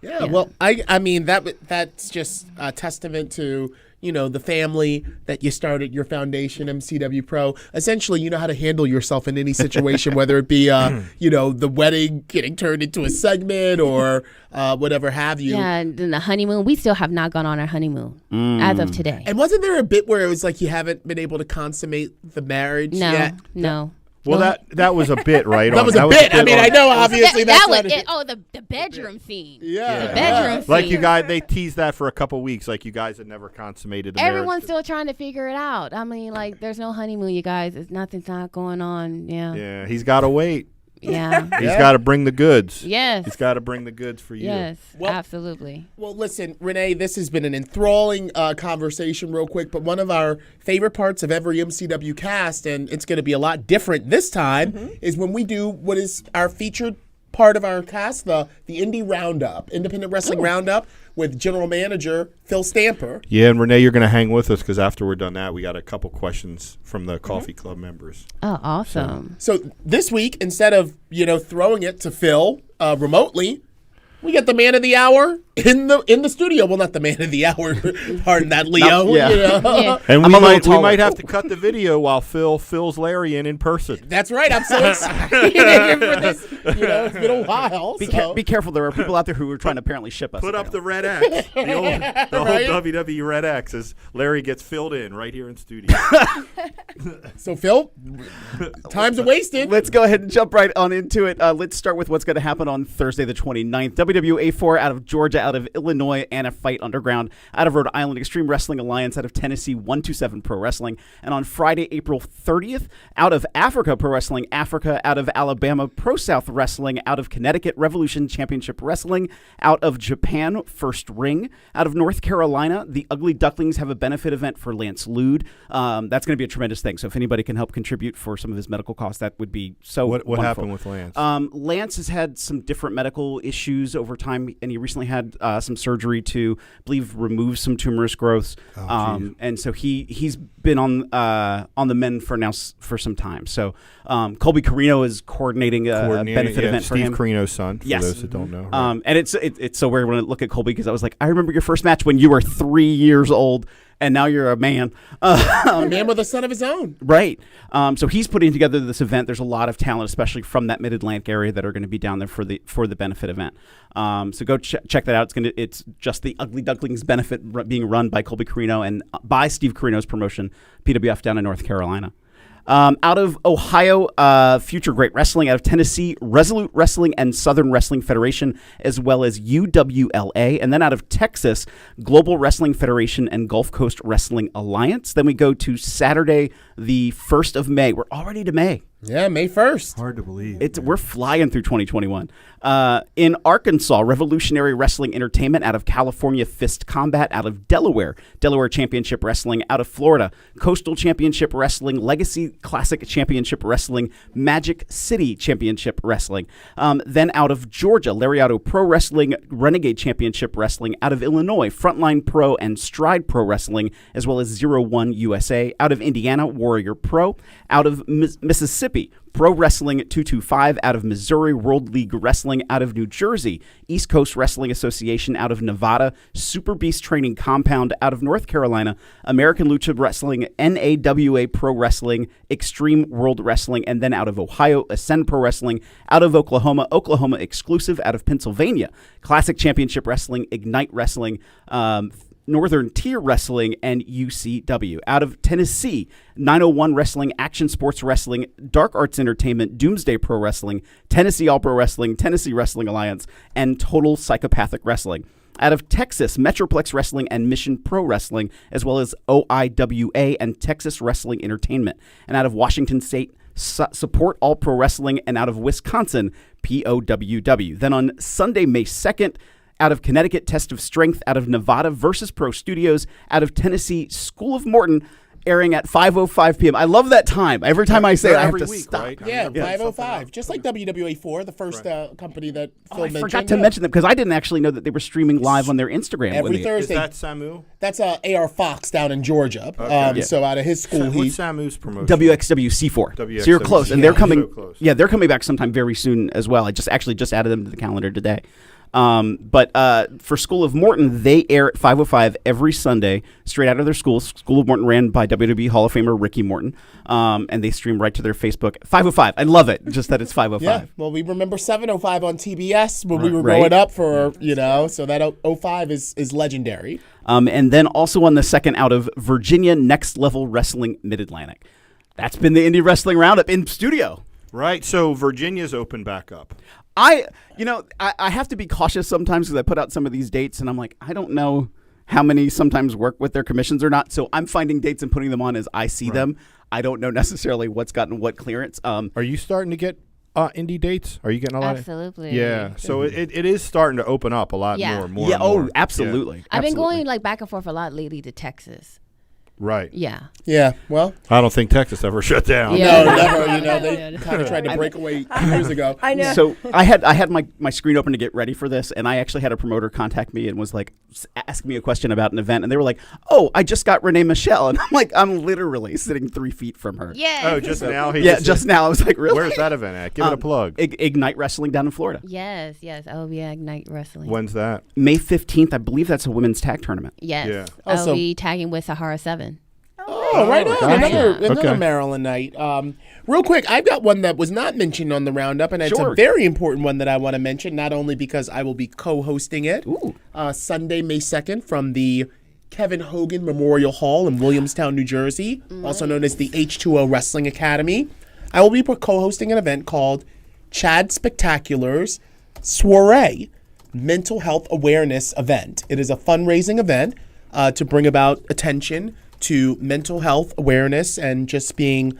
Yeah, well, I mean that's just a testament to the family that you started your foundation, MCW Pro. Essentially, you know how to handle yourself in any situation, whether it be the wedding getting turned into a segment or whatever have you. yeah, and then the honeymoon. We still have not gone on our honeymoon as of today. And wasn't there a bit where it was like you haven't been able to consummate the marriage No, yet? no. Well, that was a bit, right? That was a bit. I mean, I know obviously that that's was not it. Oh, the bedroom scene. Yeah. The bedroom Like scene. you guys, they teased that for a couple weeks. Like you guys had never consummated the Everyone's marriage. still trying to figure it out. I mean, like, there's no honeymoon, you guys. Nothing's not going on. Yeah. Yeah, he's got to wait. Yeah. He's got to bring the goods. Yes. He's got to bring the goods for you. Yes. Well- Absolutely. Well, listen, Renee, this has been an enthralling conversation real quick, but one of our favorite parts of every MCW cast, and it's going to be a lot different this time, is when we do what is our featured part of our cast, the Indie Roundup, Independent Wrestling Roundup, with General Manager Phil Stamper. Yeah, and Renee, you're going to hang with us because after we're done that, we got a couple questions from the Coffee Club members. Oh, awesome. So this week, instead of throwing it to Phil remotely, we get the man of the hour in the studio. Well, not the man of the hour. Pardon that, Leo. yeah. Yeah. And I'm we a little might taller. have to cut the video while Phil fills Larry in person. That's right. I'm so excited for this. It's been a while. Be careful. There are people out there who are trying to apparently ship us. Put up the apparently. red X, the old Right? WWE red X, as Larry gets filled in right here in studio. So Phil, time's wasted. Let's go ahead and jump right on into it. Let's start with what's going to happen on Thursday the 29th. WWA4 out of Georgia, out of Illinois, Anna Fight Underground, out of Rhode Island, Extreme Wrestling Alliance, out of Tennessee, 127 Pro Wrestling. And on Friday, April 30th, out of Africa Pro Wrestling, Africa, out of Alabama, Pro South Wrestling, out of Connecticut, Revolution Championship Wrestling, out of Japan, First Ring, out of North Carolina, the Ugly Ducklings have a benefit event for Lance Lude. That's going to be a tremendous thing. So if anybody can help contribute for some of his medical costs, that would be so What wonderful. happened with Lance? Lance has had some different medical issues over time, and he recently had some surgery to, I believe, remove some tumorous growths. And so he's been on the mend for some time. So Colby Carino is coordinating a benefit event for Steve him. Carino's son, for Yes. those that don't know. Right? And it's so weird when I look at Colby because I was like, I remember your first match when you were 3 years old, and now you're a man. A man with a son of his own. Right. So he's putting together this event. There's a lot of talent, especially from that Mid-Atlantic area, that are going to be down there for the benefit event. So go check that out. It's just the Ugly Ducklings benefit being run by Colby Carino and by Steve Carino's promotion, PWF down in North Carolina. Out of Ohio, Future Great Wrestling. Out of Tennessee, Resolute Wrestling and Southern Wrestling Federation, as well as UWLA. And then out of Texas, Global Wrestling Federation and Gulf Coast Wrestling Alliance. Then we go to Saturday, the 1st of May. We're already to May. Yeah, May 1st. Hard to believe. We're flying through 2021. In Arkansas, Revolutionary Wrestling Entertainment. Out of California, Fist Combat. Out of Delaware, Delaware Championship Wrestling. Out of Florida, Coastal Championship Wrestling, Legacy Classic Championship Wrestling, Magic City Championship Wrestling. Then out of Georgia, Lariato Pro Wrestling, Renegade Championship Wrestling. Out of Illinois, Frontline Pro and Stride Pro Wrestling, as well as 01 USA. Out of Indiana, Warrior Pro. Out of Mississippi, Pro Wrestling 225. Out of Missouri, World League Wrestling. Out of New Jersey, East Coast Wrestling Association. Out of Nevada, Super Beast Training Compound. Out of North Carolina, American Lucha Wrestling, NAWA Pro Wrestling, Extreme World Wrestling. And then out of Ohio, Ascend Pro Wrestling. Out of Oklahoma, Oklahoma Exclusive. Out of Pennsylvania, Classic Championship Wrestling, Ignite Wrestling, Northern Tier Wrestling, and UCW. Out of Tennessee, 901 Wrestling, Action Sports Wrestling, Dark Arts Entertainment, Doomsday Pro Wrestling, Tennessee All Pro Wrestling, Tennessee Wrestling Alliance, and Total Psychopathic Wrestling. Out of Texas, Metroplex Wrestling and Mission Pro Wrestling, as well as OIWA and Texas Wrestling Entertainment. And out of Washington State, Support All Pro Wrestling, and out of Wisconsin, POWW. Then on Sunday, May 2nd, out of Connecticut, Test of Strength, out of Nevada, Versus Pro Studios, out of Tennessee, School of Morton, airing at 5:05 p.m. I love that time. Every time I say it, I have to stop. Right? Yeah, 5:05. Just like WWA4, the first company that Phil mentioned. I forgot to mention them because I didn't actually know that they were streaming live on their Instagram. Every Thursday. Is that Samu? That's AR Fox down in Georgia. So out of his school, What's Samu's promotion? WXW C4. So you're close, and they're coming. So close. Yeah, they're coming back sometime very soon as well. I just added them to the calendar today. But for School of Morton, they air at 5:05 every Sunday, straight out of their school. School of Morton ran by WWE Hall of Famer Ricky Morton, and they stream right to their Facebook. 5:05, I love it, just that it's 5:05. Yeah, well, we remember 7:05 on TBS when we were growing up so that 05 is legendary. And then also on the second, out of Virginia, Next Level Wrestling Mid-Atlantic. That's been the Indie Wrestling Roundup in studio. Right, so Virginia's open back up. I have to be cautious sometimes because I put out some of these dates and I'm like, I don't know how many sometimes work with their commissions or not. So I'm finding dates and putting them on as I see them. I don't know necessarily what's gotten what clearance. Are you starting to get indie dates? Are you getting a lot? Absolutely. Yeah. So it is starting to open up a lot more and more. Yeah. Oh, absolutely. Yeah. I've been going back and forth a lot lately to Texas. Right. Yeah. Yeah. Well, I don't think Texas ever shut down. Yeah. No, never. They kind of tried to break away years ago. I know. So I had my screen open to get ready for this, and I actually had a promoter contact me and was like, ask me a question about an event, and they were like, "Oh, I just got Renee Michelle," and I'm like, I'm literally sitting 3 feet from her. Yeah. Oh, just now. Just now. I was like, really? Where's that event at? Give it a plug. Ignite Wrestling down in Florida. Yes. Oh, yeah. Ignite Wrestling. When's that? May 15th. I believe that's a women's tag tournament. Yes. Yeah. I'll be tagging with Sahara 7. Oh, right on. Gotcha. Another Maryland night. Real quick, I've got one that was not mentioned on the roundup, and it's a very important one that I want to mention, not only because I will be co-hosting it Sunday, May 2nd from the Kevin Hogan Memorial Hall in Williamstown, New Jersey, also known as the H2O Wrestling Academy. I will be co-hosting an event called Chad Spectacular's Soiree Mental Health Awareness Event. It is a fundraising event to bring about attention to mental health awareness and just being,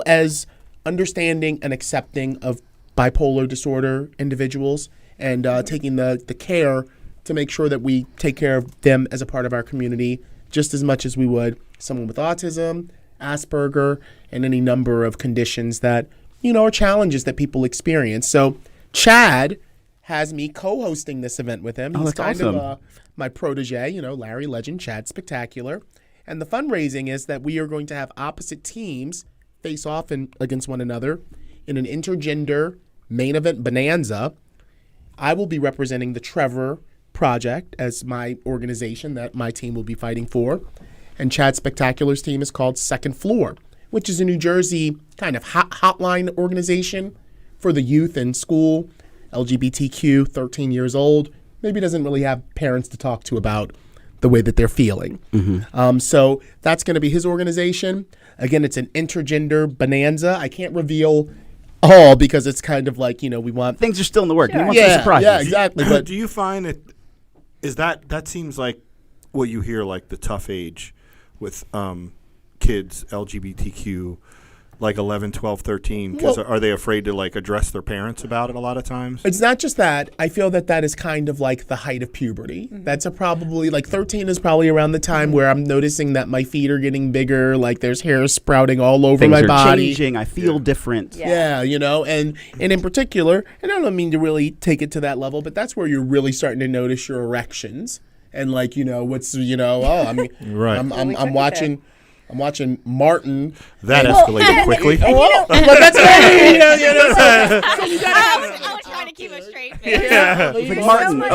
as understanding and accepting of bipolar disorder individuals and taking the care to make sure that we take care of them as a part of our community just as much as we would someone with autism, Asperger, and any number of conditions that, are challenges that people experience. So Chad has me co-hosting this event with him. He's kind of my protege, Larry Legend, Chad Spectacular. And the fundraising is that we are going to have opposite teams face off against one another in an intergender main event bonanza. I will be representing the Trevor Project as my organization that my team will be fighting for. And Chad Spectacular's team is called Second Floor, which is a New Jersey kind of hotline organization for the youth in school, LGBTQ, 13 years old, maybe doesn't really have parents to talk to about the way that they're feeling. So that's going to be his organization. Again, it's an intergender bonanza. I can't reveal all because it's kind of like, we want... Things are still in the works. Sure. We want some surprises. Yeah, exactly. But do you find that seems like what you hear, like the tough age with kids, LGBTQ, like 11, 12, 13, because are they afraid to address their parents about it a lot of times? It's not just that. I feel that is kind of like the height of puberty. That's probably 13 is probably around the time where I'm noticing that my feet are getting bigger, like there's hair sprouting all over my body. Things are changing. I feel different. Yeah, and in particular, and I don't mean to really take it to that level, but that's where you're really starting to notice your erections and I'm watching Martin. That escalated quickly. That's I was trying to keep it straight face. Martin, so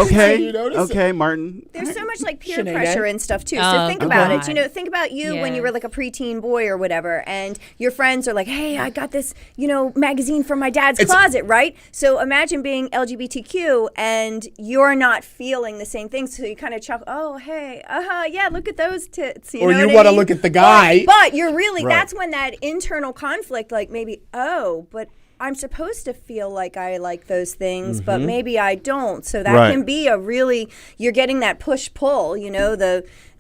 okay, Martin. There's so much peer pressure and stuff too. So think about it. Think about you when you were a preteen boy or whatever, and your friends are like, "Hey, I got this, magazine from my dad's closet," right? So imagine being LGBTQ and you're not feeling the same thing, so you kind of chuckle, "Oh, hey, yeah, look at those tits." Or you want to look at the guy. But you're really, that's when that internal conflict, but I'm supposed to feel like I like those things, but maybe I don't. So that can be you're getting that push-pull,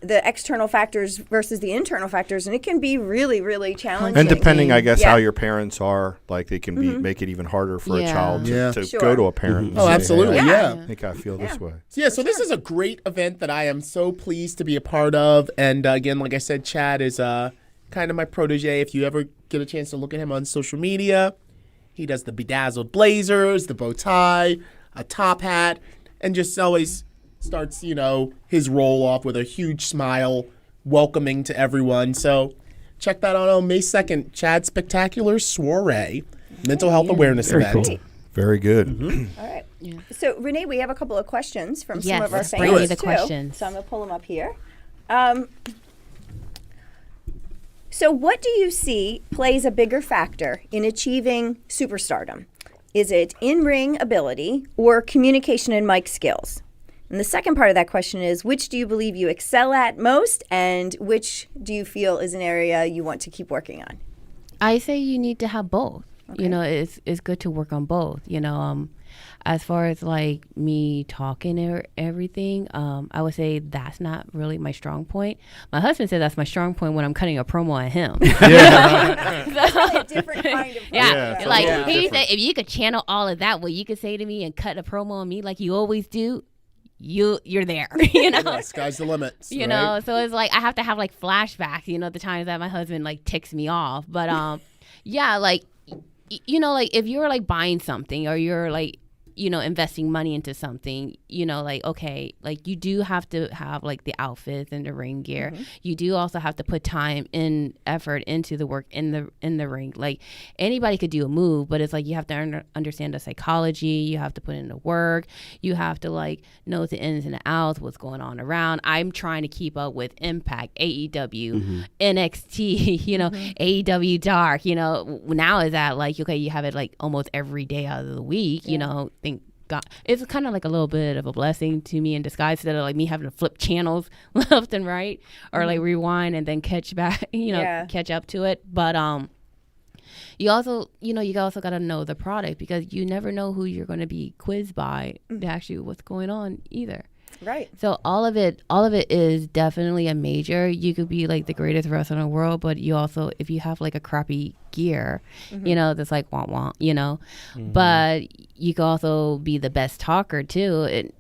the external factors versus the internal factors, and it can be really, really challenging. And depending, I guess, how your parents are, like they can be make it even harder for a child to go to a parent. Oh, absolutely, I think I feel this way. So this is a great event that I am so pleased to be a part of. And again, like I said, Chad is kind of my protege. If you ever get a chance to look at him on social media, he does the bedazzled blazers, the bow tie, a top hat, and just always starts, his roll off with a huge smile, welcoming to everyone. So check that out on May 2nd, Chad Spectacular Soiree, Mental Health Awareness event. Cool. Very good. All right. Yeah. So, Renee, we have a couple of questions from some of our fans, bring me the too. questions. So I'm going to pull them up here. So what do you see plays a bigger factor in achieving superstardom? Is it in-ring ability or communication and mic skills? And the second part of that question is, which do you believe you excel at most, and which do you feel is an area you want to keep working on? I say you need to have both. Okay. It's good to work on both. As far as like me talking or everything, I would say that's not really my strong point. My husband said that's my strong point when I'm cutting a promo on him. That's a different kind of he said, if you could channel all of that, what you could say to me and cut a promo on me like you always do, you're there. Sky's the limit. So it's like I have to have like flashbacks. The times that my husband like ticks me off, but like if you're like buying something or you're like investing money into something, okay, like you do have to have like the outfits and the ring gear. You do also have to put time and effort into the work in the ring. Like anybody could do a move, but it's like you have to understand the psychology. You have to put in the work. You have to like know the ins and the outs, what's going on around. I'm trying to keep up with Impact, AEW, NXT, AEW Dark. Now is that like, okay, you have it like almost every day out of the week. Thank God. It's kind of like a little bit of a blessing to me in disguise, instead of like me having to flip channels left and right or like rewind and then catch back, catch up to it. But you also got to know the product, because you never know who you're going to be quizzed by to actually what's going on either. Right. So all of it is definitely a major. You could be like the greatest wrestler in the world, but you also, if you have like a crappy gear, that's like wah, but you can also be the best talker too.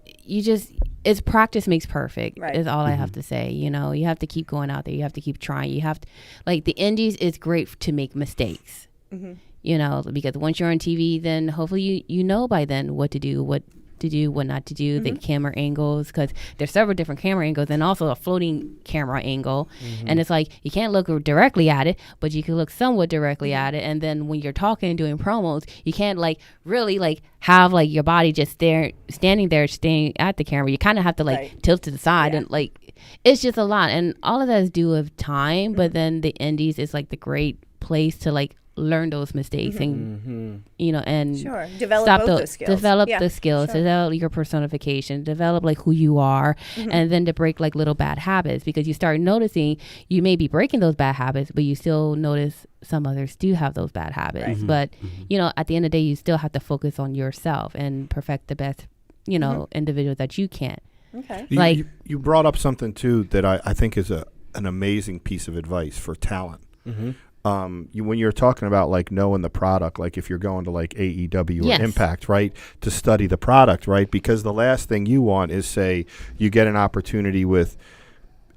It's practice makes perfect, is all I have to say. You have to keep going out there. You have to keep trying. You have to, like, the indies is great to make mistakes, because once you're on TV, then hopefully you know by then what to do, what not to do, the camera angles, because there's several different camera angles and also a floating camera angle. And it's like you can't look directly at it, but you can look somewhat directly at it. And then when you're talking and doing promos, you can't like really like have like your body just standing there staring at the camera. You kind of have to like tilt to the side and like it's just a lot. And all of that is due of time, but then the indies is like the great place to like learn those mistakes and and develop those skills. Develop the skills, develop your personification, develop like who you are, and then to break like little bad habits, because you start noticing you may be breaking those bad habits, but you still notice some others do have those bad habits. But at the end of the day, you still have to focus on yourself and perfect the best individual that you can. Okay. You brought up something too that I think is an amazing piece of advice for talent. When you're talking about like knowing the product, like if you're going to like AEW or Impact, right, to study the product, right, because the last thing you want is, say, you get an opportunity with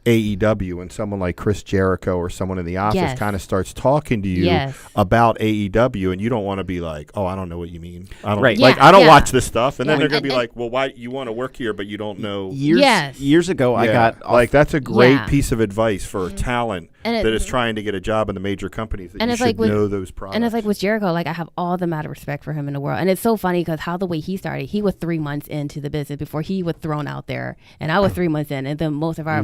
AEW and someone like Chris Jericho or someone in the office kind of starts talking to you about AEW, and you don't want to be like, oh, I don't know what you mean. I don't I don't watch this stuff, and then they're going to be like, well, why you want to work here but you don't know. Years ago I got like that's a great piece of advice for talent that is trying to get a job in the major companies, that you should know those products. And it's like with Jericho, like I have all the amount of respect for him in the world. And it's so funny because how the way he started, he was 3 months into the business before he was thrown out there, and I was 3 months in, and then both of our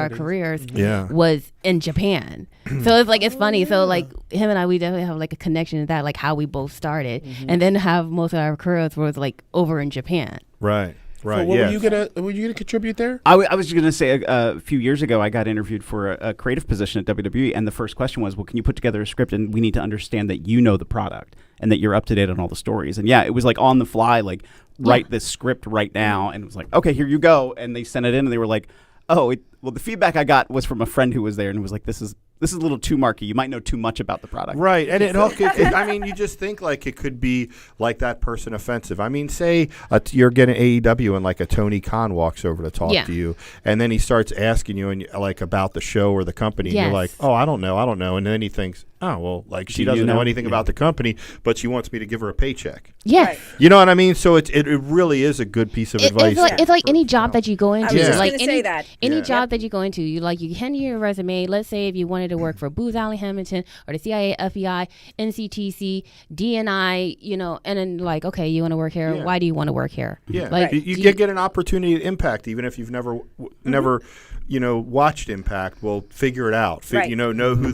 careers was in Japan. So it's like, it's funny. So like him and I, we definitely have like a connection to that, like how we both started, and then have most of our careers was like over in Japan. Right. Right. So what yeah. were you gonna contribute there? I was going to say a few years ago, I got interviewed for a creative position at WWE, and the first question was, well, can you put together a script, and we need to understand that you know the product and that you're up to date on all the stories. And yeah, it was like on the fly, like write this script right now, and it was like, okay, here you go. And they sent it in, and they were like, oh, well, the feedback I got was from a friend who was there, and was like, this is a little too marky. You might know too much about the product. Right. And I mean, you just think like it could be like that person offensive. I mean, say you're getting AEW and like a Tony Khan walks over to talk to you, and then he starts asking you and like about the show or the company, and you're like, oh, I don't know. And then he thinks, oh, well, like she doesn't know anything about the company, but she wants me to give her a paycheck. Yeah. Right. You know what I mean? So it really is a good piece of advice. It's like any job that you go into. I was just like gonna say that. Any job that you go into, you hand your resume. Let's say if you wanted to work for Booz Allen Hamilton or the CIA, FBI, NCTC, DNI, and then like, okay, you want to work here. Why do you want to work here? Yeah. Like You get an opportunity at Impact, even if you've never watched Impact. Well, figure it out. Right. Know who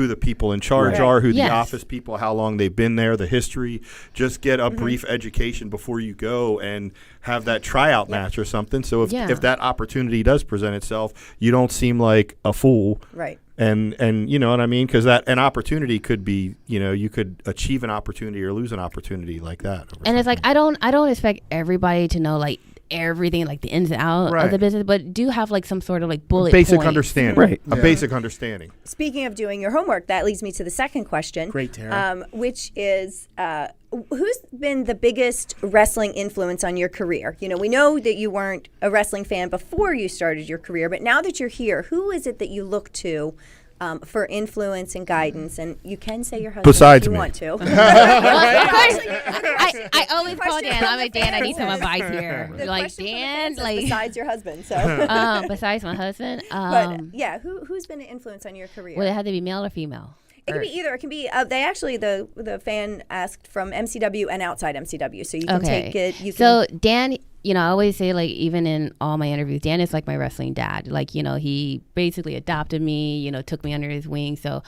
the people in charge are, who the office people, how long they've been there, the history. Just get a brief education before you go and have that tryout match or something. So if that opportunity does present itself, you don't seem like a fool. Right. And you know what I mean? Because an opportunity could be, you could achieve an opportunity or lose an opportunity like that. And it's like I don't expect everybody to know like everything, like the ins and outs of the business, but do have like some sort of like bullet basic points. understanding, right? A basic understanding. Speaking of doing your homework, that leads me to the second question. Great, Tara. Which is, who's been the biggest wrestling influence on your career? We know that you weren't a wrestling fan before you started your career, but now that you're here, who is it that you look to for influence and guidance? And you can say your husband Besides if you me. want to. Well, of course, I always call Dan. I'm like, Dan, I need some advice here. The Like question from the Dan, fans is like besides your husband. So, besides my husband. but yeah, who's been an influence on your career? Would it have to be male or female? It can be either. It can be. They actually the fan asked from MCW and outside MCW, so you can take it. So Dan, I always say like even in all my interviews, Dan is like my wrestling dad. Like he basically adopted me. Took me under his wing. So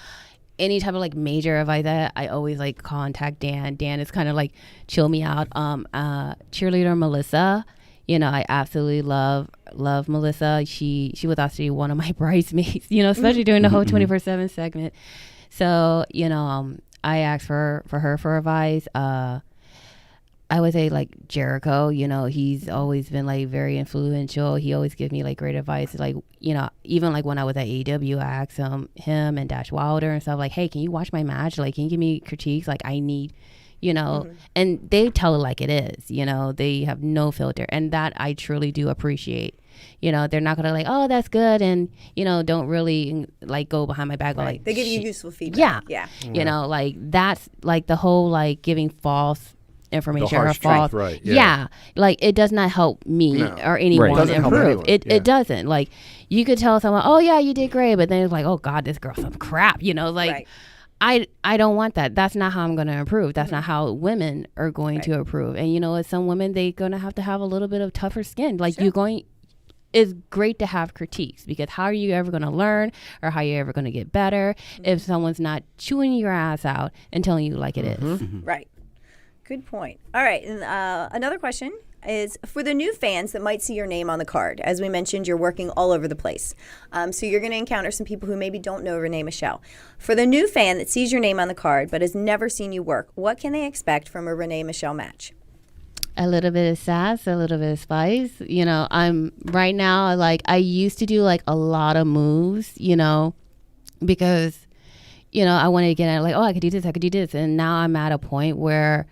any type of like major advice that I always like contact Dan. Dan is kind of like chill me out. Cheerleader Melissa. I absolutely love Melissa. She was actually one of my bridesmaids. Especially during the whole 24/7 segment. So, I asked for her for advice. I would say like Jericho, he's always been like very influential. He always gives me like great advice. Like, even like when I was at AEW, I asked him and Dash Wilder and stuff like, hey, can you watch my match? Like, can you give me critiques? Like I need, and they tell it like it is, they have no filter. And that I truly do appreciate. They're not gonna like, oh, that's good, and don't really like go behind my back. Right. Like they give you useful feedback. Yeah. Like that's like the whole like giving false information or false. Right. Yeah. Like it does not help me or anyone Right. Doesn't help improve. anyone. It doesn't. Like you could tell someone, oh yeah, you did great, but then it's like, oh God, this girl's some crap. Like. Right. I don't want that. That's not how I'm going to improve. That's not how women are going to improve. And with some women, they're going to have a little bit of tougher skin. Like it's great to have critiques, because how are you ever going to learn, or how are you ever going to get better if someone's not chewing your ass out and telling you like it is? Right. Good point. All right. And another question is for the new fans that might see your name on the card. As we mentioned, you're working all over the place. So you're going to encounter some people who maybe don't know Renee Michelle. For the new fan that sees your name on the card but has never seen you work, what can they expect from a Renee Michelle match? A little bit of sass, a little bit of spice. I'm right now, like I used to do like a lot of moves, because, I wanted to get at like, oh, I could do this. And now I'm at a point where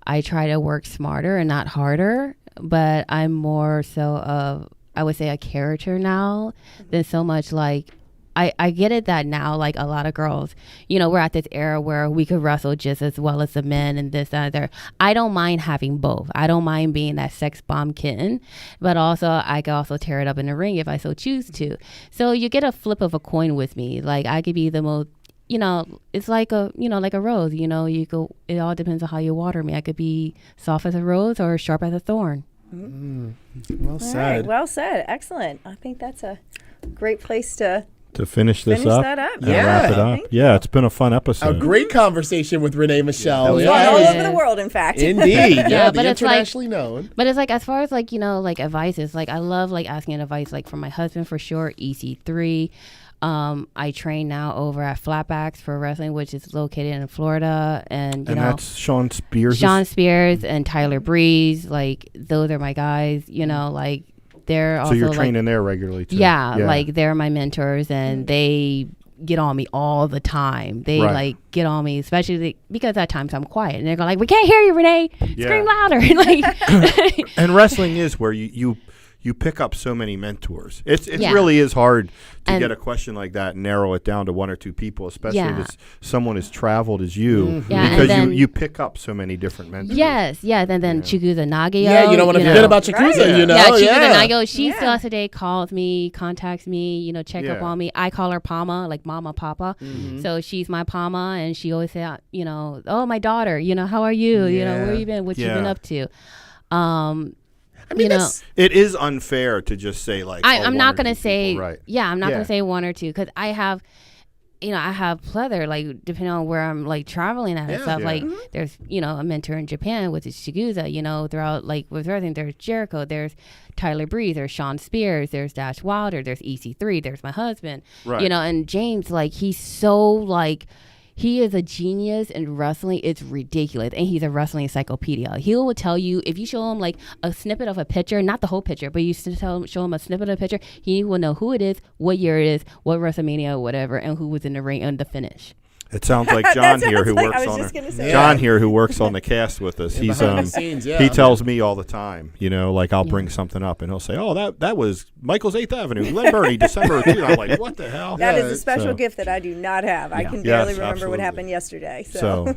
I try to work smarter and not harder, but I'm more so of, I would say, a character now than so much like, I get it that now, like a lot of girls, we're at this era where we could wrestle just as well as the men and this, that, and there. I don't mind having both. I don't mind being that sex bomb kitten, but also I could also tear it up in the ring if I so choose to. So you get a flip of a coin with me. Like I could be the most, it's like a, like a rose, you go, it all depends on how you water me. I could be soft as a rose or sharp as a thorn. Well said. Right, well said. Excellent. I think that's a great place to to finish this Finish up. that up. And Yeah. wrap it up. Thank Yeah, it's been a fun episode. A great conversation with Renee Michelle. was Fun all Yeah. over the world, in fact. Indeed. Yeah, but the it's like- internationally known. But it's like, as far as like, like advice, it's like I love like asking advice, like from my husband for sure, EC3. I train now over at Flatbacks Pro Wrestling, which is located in Florida, and that's Sean Spears. Sean Spears and Tyler Breeze, like those are my guys. Like they're So also you're like, training there regularly too. yeah, like they're my mentors, and they get on me all the time. They Right. like get on me, especially because at times I'm quiet, and they're going like, "We can't hear you, Renee. Yeah. Scream louder!" like, And wrestling is where you pick up so many mentors. It Yeah. really is hard to And- get a question like that and narrow it down to one or two people, especially Yeah. if it's someone as traveled as you, Yeah, and because then- you pick up so many different mentors. yes, and then Chigusa Nagio. Yeah, you don't want to forget about Yakuza, Right. you know? Yeah, Chigusa Yeah. Nagio. She Yeah. still today calls me, contacts me, check up Yeah. on me. I call her Pama, like Mama Papa. So she's my Pama, and she always say, oh, my daughter, how are you? Where you been? What you been Yeah. up to? I mean, that's, It is unfair to just say like. I'm one not or gonna two say people, right. yeah, I'm not Yeah. gonna say one or two, because I have plethora, like depending on where I'm like traveling at and stuff. Yeah. Like there's a mentor in Japan, which is Chigusa. Throughout like with everything, there's Jericho, there's Tyler Breeze, there's Sean Spears, there's Dash Wilder, there's EC3, there's my husband. Right. And James, like he's so like. He is a genius in wrestling. It's ridiculous. And he's a wrestling encyclopedia. He will tell you, if you show him like a snippet of a picture, not the whole picture, but you show him a snippet of a picture, he will know who it is, what year it is, what WrestleMania, whatever, and who was in the ring and the finish. It sounds like John here, who I works was on just gonna say John here, who works on the cast with us. He's behind the scenes, yeah. he tells me all the time. Like I'll bring something up, and he'll say, "Oh, that was Michael's 8th Avenue, Glen Burnie, December 2." I'm like, "What the hell?" That is a so- special gift that I do not have. I can Yes, barely remember absolutely. what happened yesterday. So,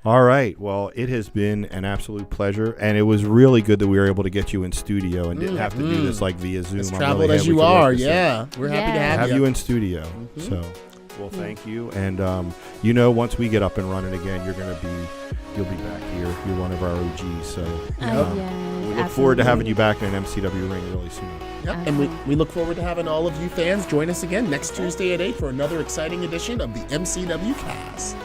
all right. Well, it has been an absolute pleasure, and it was really good that we were able to get you in studio and didn't have to do this like via Zoom. as I'm traveled really as happy we you could work are, this in. yeah. We're happy to Yeah. have, Have you. you in studio. So, well, thank you. And once we get up and running again, you'll be back here. You're one of our OGs. So we look forward to having you back in an MCW ring really soon. Yep. And we look forward to having all of you fans join us again next Tuesday at 8 for another exciting edition of the MCW Cast.